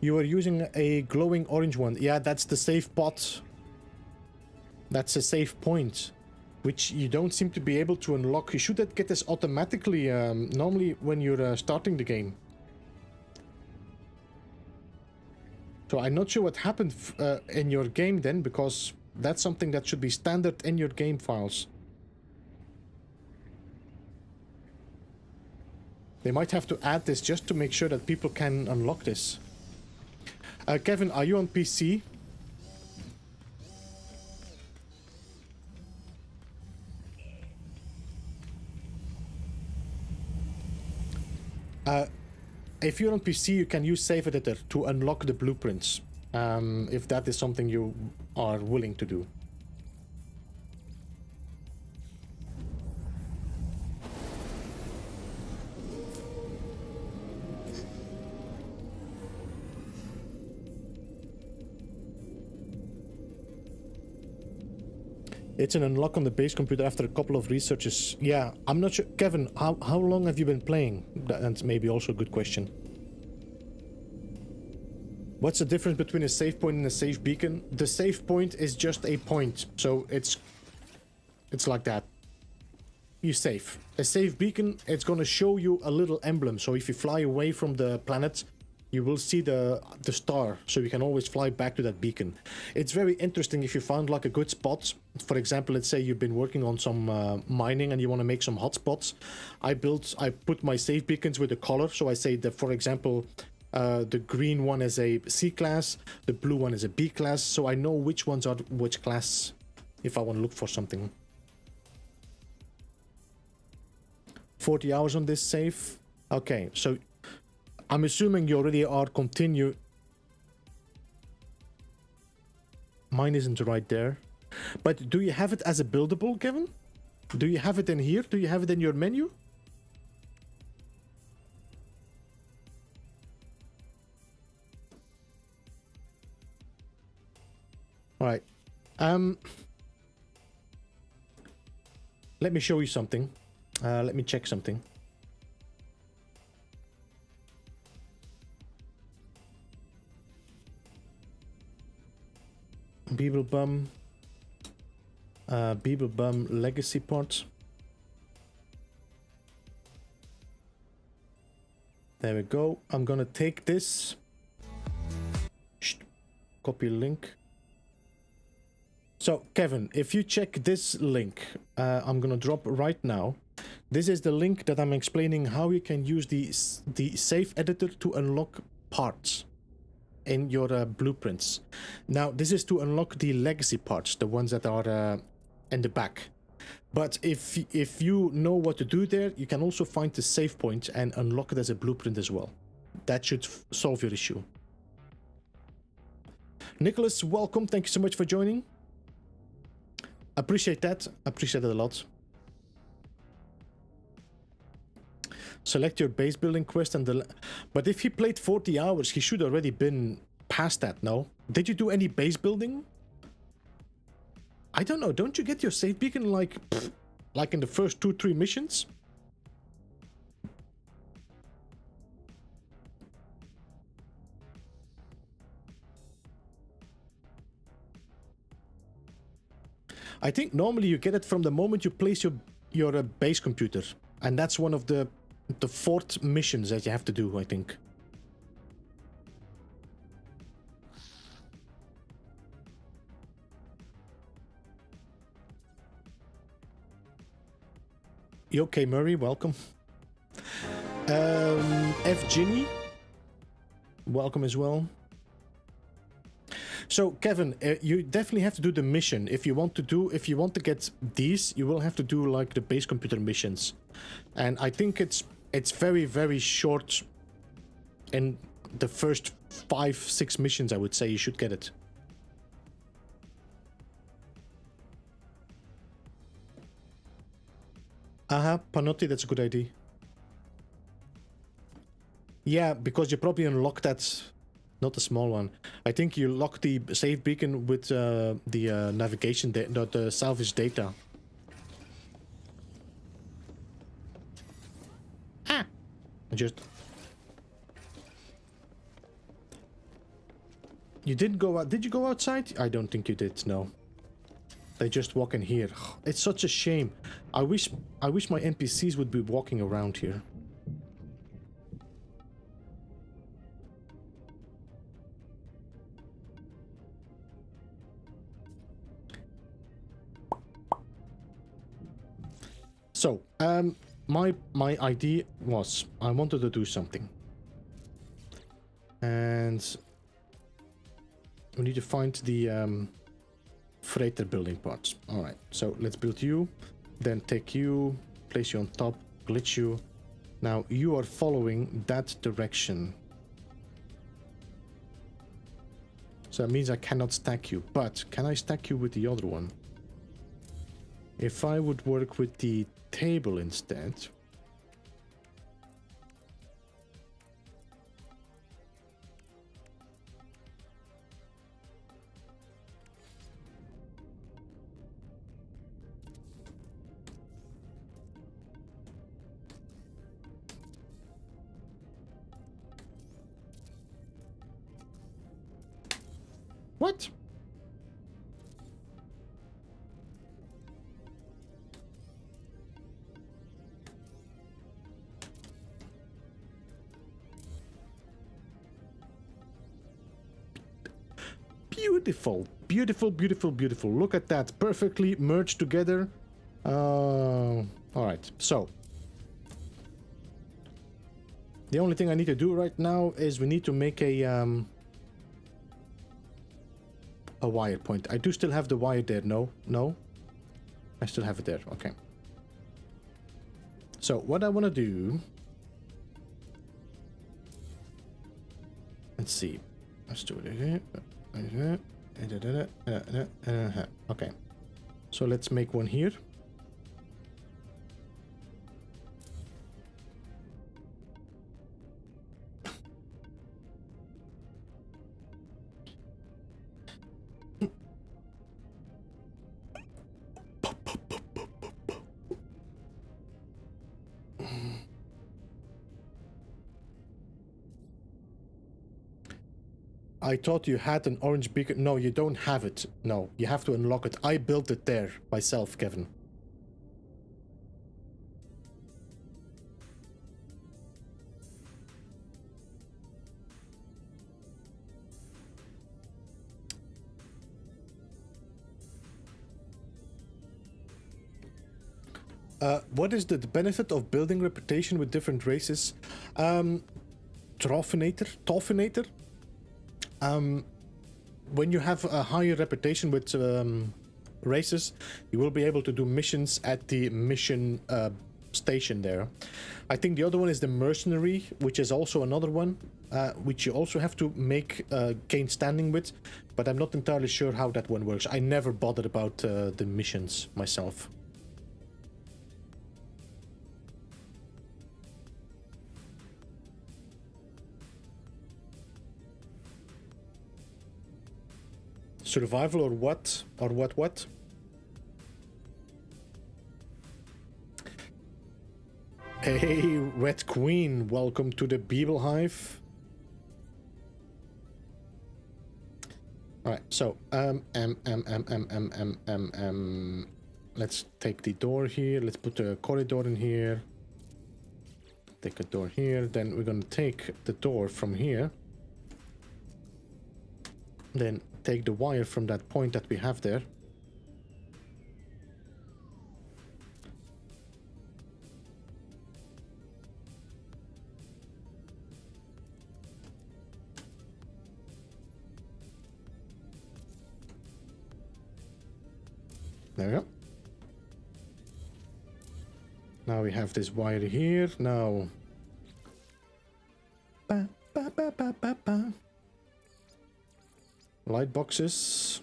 S1: You are using a glowing orange one. Yeah, that's the safe pot. That's a safe point, which you don't seem to be able to unlock. You should get this automatically, normally when you're starting the game. So I'm not sure what happened in your game then, because that's something that should be standard in your game files. They might have to add this just to make sure that people can unlock this. Kevin, are you on PC? If you're on PC, you can use Save Editor to unlock the blueprints, if that is something you are willing to do. It's an unlock on the base computer after a couple of researches. Yeah, I'm not sure. Kevin, how long have you been playing? That's maybe also a good question. What's the difference between a save point and a save beacon? The save point is just a point, so it's like that. You save. A save beacon, it's gonna show you a little emblem, so if you fly away from the planet, you will see the star, so you can always fly back to that beacon. It's very interesting if you found like a good spot. For example, let's say you've been working on some mining and you want to make some hotspots. I put my save beacons with a color, so I say that, for example, the green one is a C class, the blue one is a B class, so I know which ones are which class if I want to look for something. 40 hours on this save. Okay, so I'm assuming you already are continue. Mine isn't right there. But do you have it as a buildable, Kevin? Do you have it in here? Do you have it in your menu? All right. Let me show you something. Let me check something. Beeblebum. Beeblebum legacy part. There we go. I'm gonna take this. Copy link. So, Kevin, if you check this link, I'm gonna drop right now. This is the link that I'm explaining how you can use the save editor to unlock parts in your blueprints. Now, this is to unlock the legacy parts, the ones that are in the back. But if you know what to do there, you can also find the save point and unlock it as a blueprint as well. That should solve your issue. Nicholas, welcome. Thank you so much for joining. Appreciate that. Appreciate it a lot. Select your base building quest and but if he played 40 hours, he should already been past that, no? Did you do any base building? I don't know. Don't you get your save beacon like in the first 2-3 missions? I think normally you get it from the moment you place your base computer, and that's one of the 4th missions that you have to do, I think. You okay, Murray? Welcome. F. Ginny, welcome as well. So, Kevin, you definitely have to do the mission. If you want to get these, you will have to do like the base computer missions. And I think it's very, very short. In the first 5-6 missions, I would say you should get it. Panotti, that's a good idea. Yeah, because you probably unlocked that. Not the small one. I think you lock the save beacon with the navigation, the salvage data. Just You didn't go out. Did you go outside? I don't think you did, no. They just walk in here. It's such a shame. I wish my NPCs would be walking around here. So, my idea was I wanted to do something. And we need to find the freighter building parts. All right, so let's build you, then take you, place you on top, glitch you. Now you are following that direction. So that means I cannot stack you, but can I stack you with the other one? If I would work with the table instead. What? Beautiful, beautiful, beautiful, beautiful. Look at that, perfectly merged together. All right, so the only thing I need to do right now is we need to make a wire point. I do still have the wire there. No, I still have it there. Okay. So what I want to do, let's see. Let's do it here. Okay, so let's make one here. I thought you had an orange beacon. No, you don't have it. No, you have to unlock it. I built it there myself, Kevin. What is the benefit of building reputation with different races? Toffinator. When you have a higher reputation with races, you will be able to do missions at the mission station there. I think the other one is the mercenary, which is also another one, which you also have to make gain standing with, but I'm not entirely sure how that one works. I never bothered about the missions myself. Survival or what? Or what? Hey, Red Queen, welcome to the Beeble Hive. Alright, so, let's take the door here. Let's put a corridor in here. Take a door here. Then we're gonna take the door from here. Then take the wire from that point that we have there. There we go. Now we have this wire here. Now. Ba, ba, ba, ba, ba, ba. Light boxes.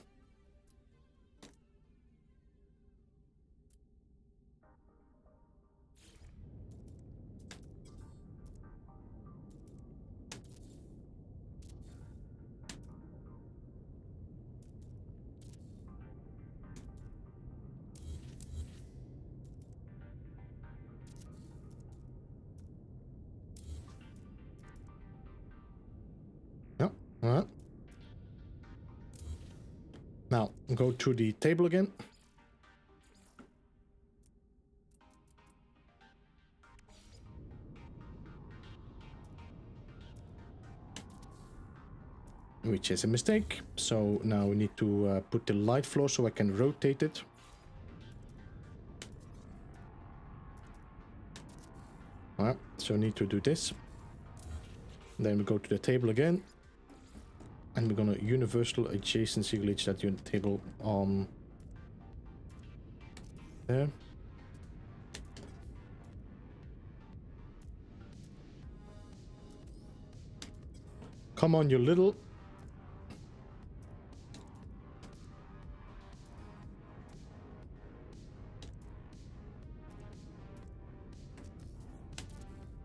S1: Yep. All right. Now, go to the table again. Which is a mistake. So now we need to put the light floor so I can rotate it. Alright, so I need to do this. Then we go to the table again. And we're gonna universal adjacency glitch that unit table on there. Come on, you little.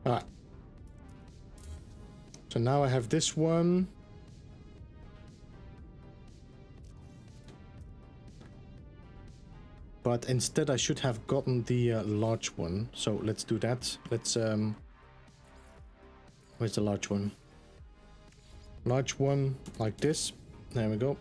S1: Alright. So now I have this one. But instead I should have gotten the large one. So let's do that. Let's where's the large one? Large one like this. There we go.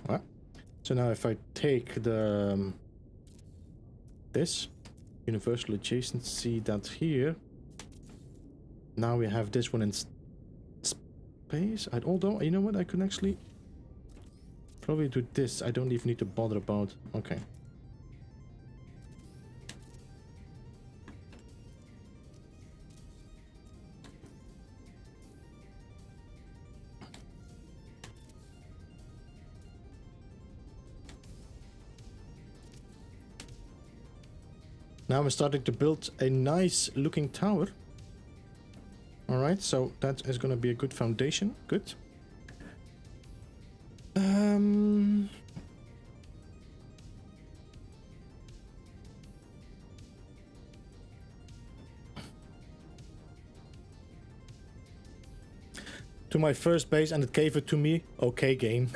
S1: Alright. So now if I take the this universal adjacency that here, now we have this one in space. Although you know what, I could actually probably do this. I don't even need to bother about. Okay. Now we're starting to build a nice looking tower. Alright, so that is going to be a good foundation. Good. To my first base and it gave it to me. Okay, game.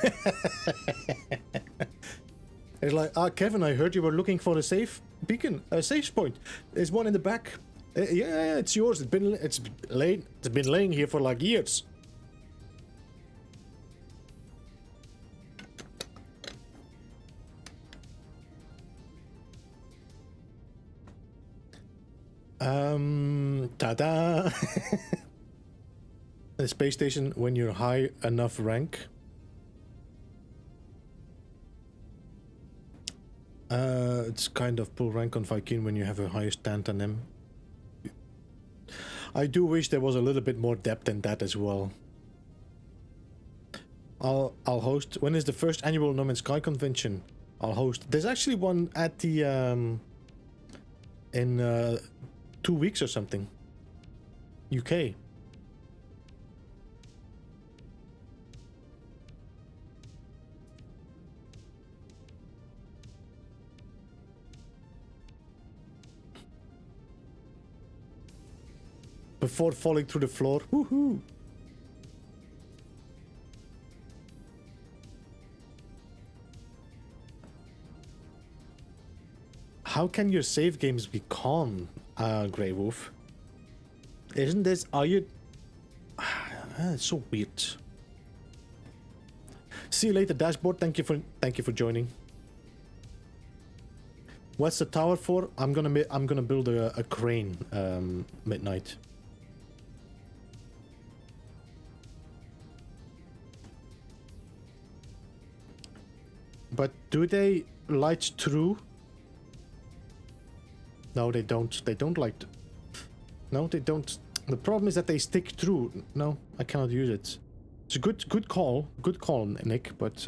S1: It's like, Kevin, I heard you were looking for a safe beacon, a safe point. There's one in the back. Yeah, it's yours. It's been laying here for like years. Ta-da! The space station when you're high enough rank. It's kind of pull rank on Viking when you have a higher stand than them. I do wish there was a little bit more depth in that as well. I'll host. When is the first annual No Man's Sky convention? I'll host. There's actually one at the in 2 weeks or something. UK. Before falling through the floor. Woohoo! How can your save games be calm, Grey Wolf? Isn't this... Are you... It's so weird. See you later, dashboard. Thank you for joining. What's the tower for? I'm gonna build a crane midnight. But do they light through? No, they don't. They don't light. No, they don't. The problem is that they stick through. No, I cannot use it. It's a good call. Good call, Nick, but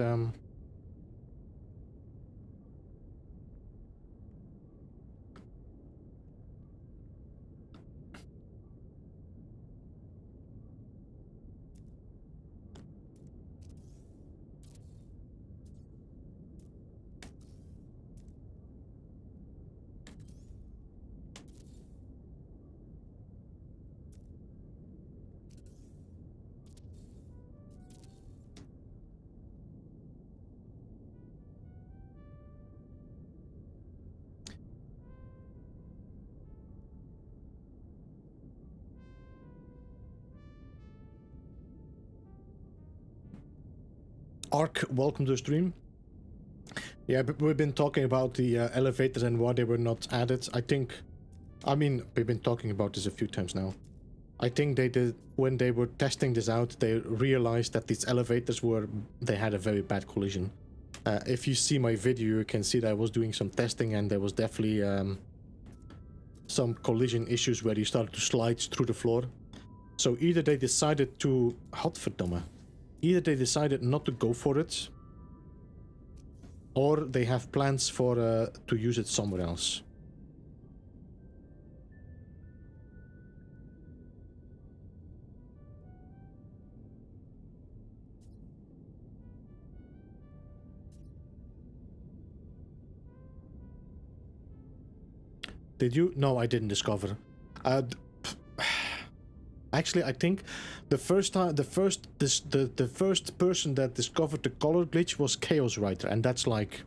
S1: Ark, welcome to the stream. Yeah, but we've been talking about the elevators and why they were not added. I mean, we've been talking about this a few times now. I think they did, when they were testing this out, they realized that these elevators they had a very bad collision. If you see my video, you can see that I was doing some testing and there was definitely some collision issues where you started to slide through the floor. So either they decided to... Godverdomme. Either they decided not to go for it, or they have plans for to use it somewhere else. Did you? No, I didn't discover. Actually, I think the first person that discovered the color glitch was Chaos Writer, and that's like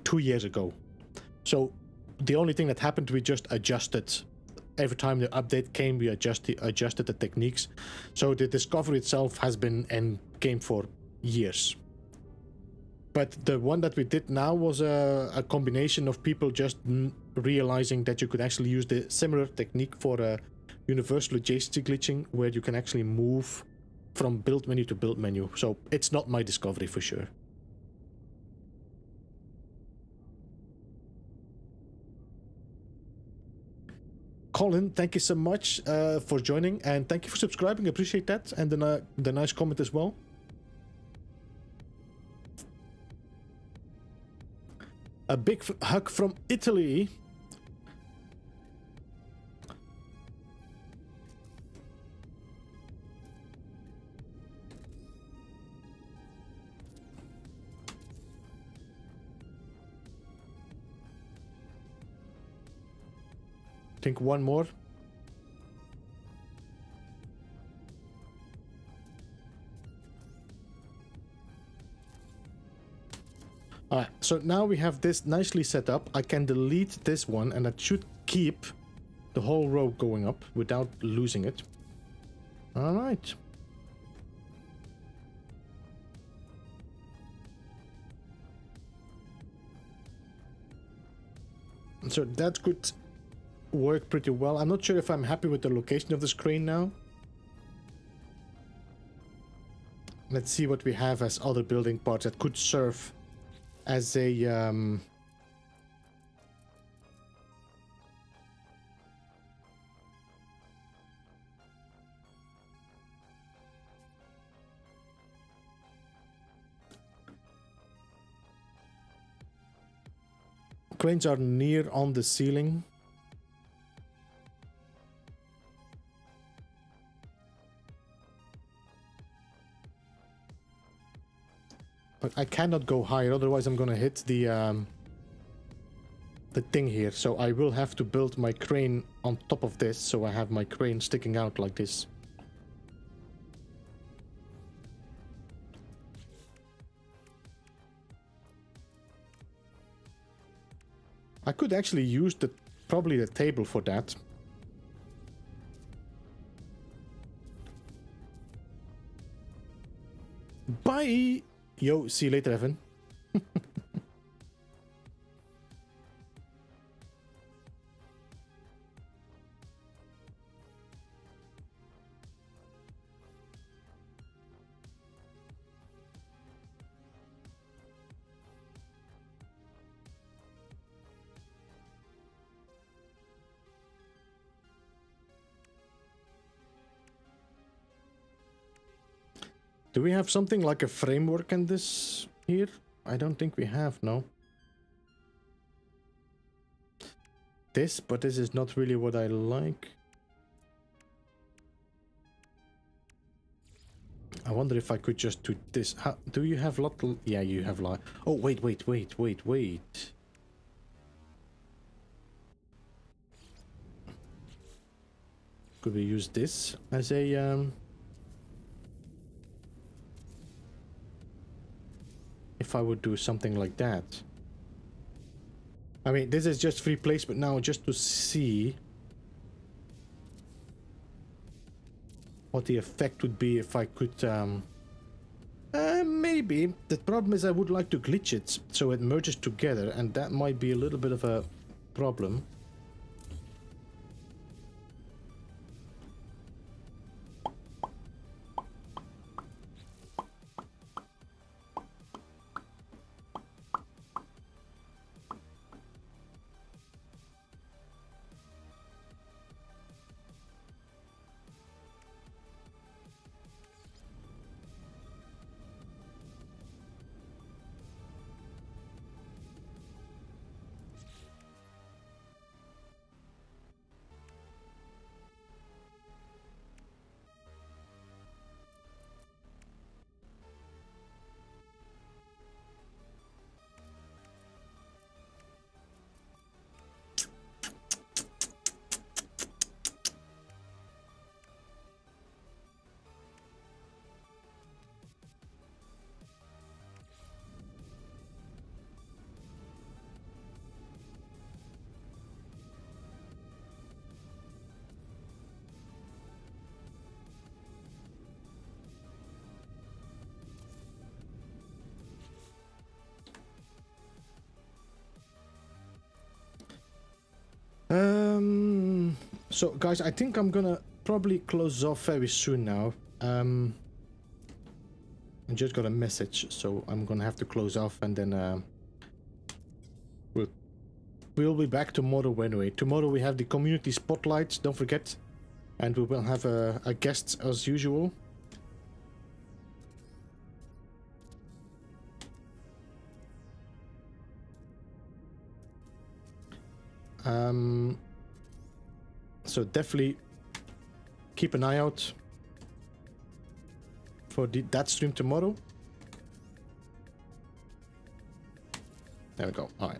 S1: 2 years ago. So the only thing that happened, we just adjusted. Every time the update came, we adjusted the techniques. So the discovery itself has been in game for years. But the one that we did now was a combination of people just realizing that you could actually use the similar technique for universal adjacency glitching, where you can actually move from build menu to build menu. So it's not my discovery for sure. Colin, thank you so much for joining, and thank you for subscribing. I appreciate that, and the nice comment as well. A big hug from Italy. I think one more. Alright, so now we have this nicely set up. I can delete this one and that should keep the whole row going up without losing it. Alright. So that could work pretty well. I'm not sure if I'm happy with the location of this crane now. Let's see what we have as other building parts that could serve as a cranes are near on the ceiling. But I cannot go higher, otherwise I'm gonna hit the thing here. So I will have to build my crane on top of this, so I have my crane sticking out like this. I could actually use probably the table for that. Bye! Yo, see you later, Evan. Do we have something like a framework in this here? I don't think we have, no. But this is not really what I like. I wonder if I could just do this. Do you have lot? Yeah, you have lot. Oh, wait. Could we use this as a if I would do something like that? I mean, this is just free placement now, just to see what the effect would be if I could maybe the problem is I would like to glitch it so it merges together, and that might be a little bit of a problem. So guys, I think I'm gonna probably close off very soon now. I just got a message, so I'm gonna have to close off, and then we'll be back tomorrow anyway. Tomorrow we have the community spotlight, don't forget, and we will have a guest as usual. So definitely keep an eye out for that stream tomorrow. There we go. All right.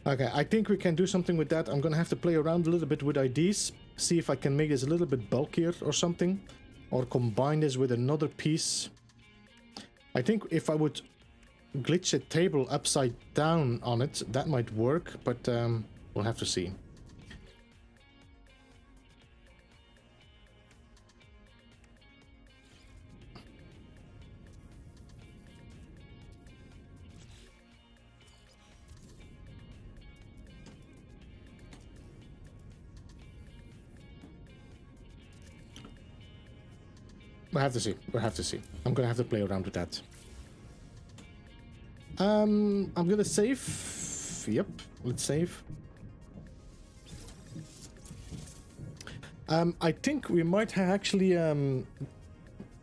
S1: Okay, I think we can do something with that. I'm gonna have to play around a little bit with IDs, see if I can make this a little bit bulkier or something, or combine this with another piece. I think if I would glitch a table upside down on it, that might work, but we'll have to see. We'll have to see. We'll have to see. I'm gonna have to play around with that. I'm gonna save. Yep, let's save. I think we might have actually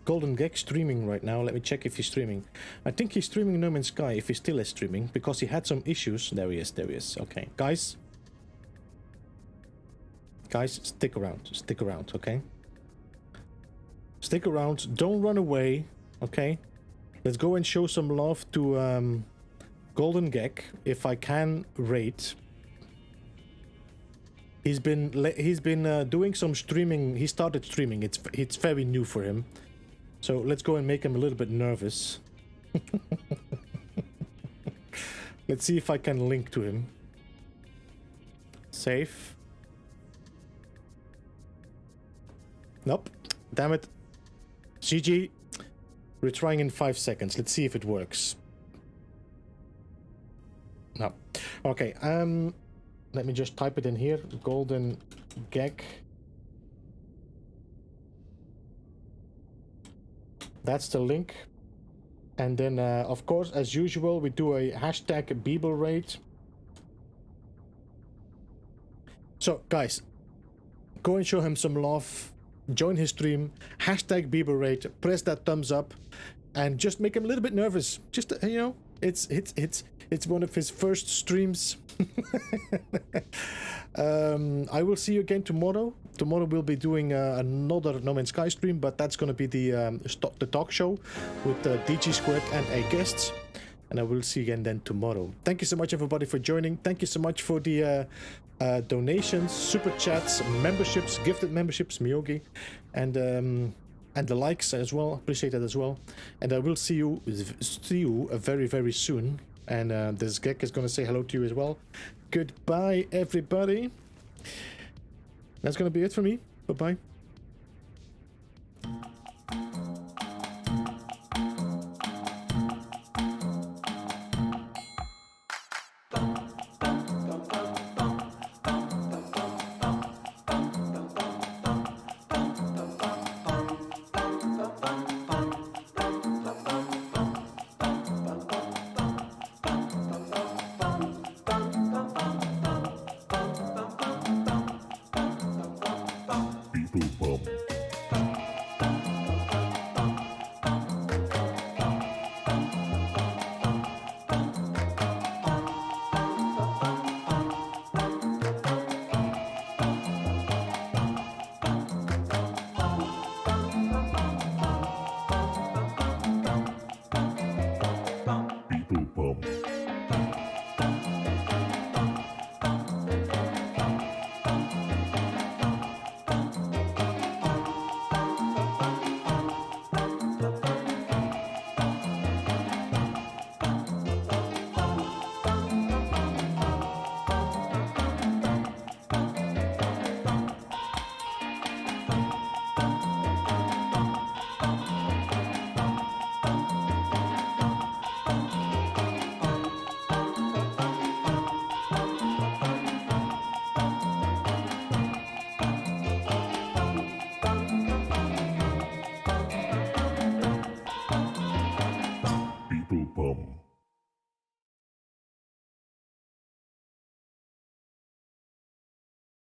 S1: Golden Gek streaming right now. Let me check if he's streaming. I think he's streaming No Man's Sky, if he still is streaming, because he had some issues. There he is. There he is. Okay, guys. Guys, stick around. Stick around. Okay. Stick around, don't run away, okay? Let's go and show some love to Golden Gek, if I can rate. He's been doing some streaming. He started streaming. It's very new for him. So let's go and make him a little bit nervous. Let's see if I can link to him. Save. Nope. Damn it. GG. We're trying in 5 seconds. Let's see if it works. No. Okay. Let me just type it in here. Golden Gek. That's the link. And then, of course, as usual, we do a hashtag Beebleraid. So, guys, go and show him some love. Join his stream, hashtag Beebleraid, press that thumbs up, and just make him a little bit nervous. Just you know, it's one of his first streams. I will see you again tomorrow. Tomorrow we'll be doing another No Man's Sky stream, but that's gonna be the talk show with DG Squared and a guest. and I will see you again then tomorrow. Thank you so much, everybody, for joining. Thank you so much for the donations, super chats, memberships, gifted memberships, Miyogi, and the likes as well. Appreciate that as well. And I will see you very, very soon. And this Gek is going to say hello to you as well. Goodbye, everybody. That's going to be it for me. Bye-bye.
S5: Beeblebum. Beeblebum. Beeblebum.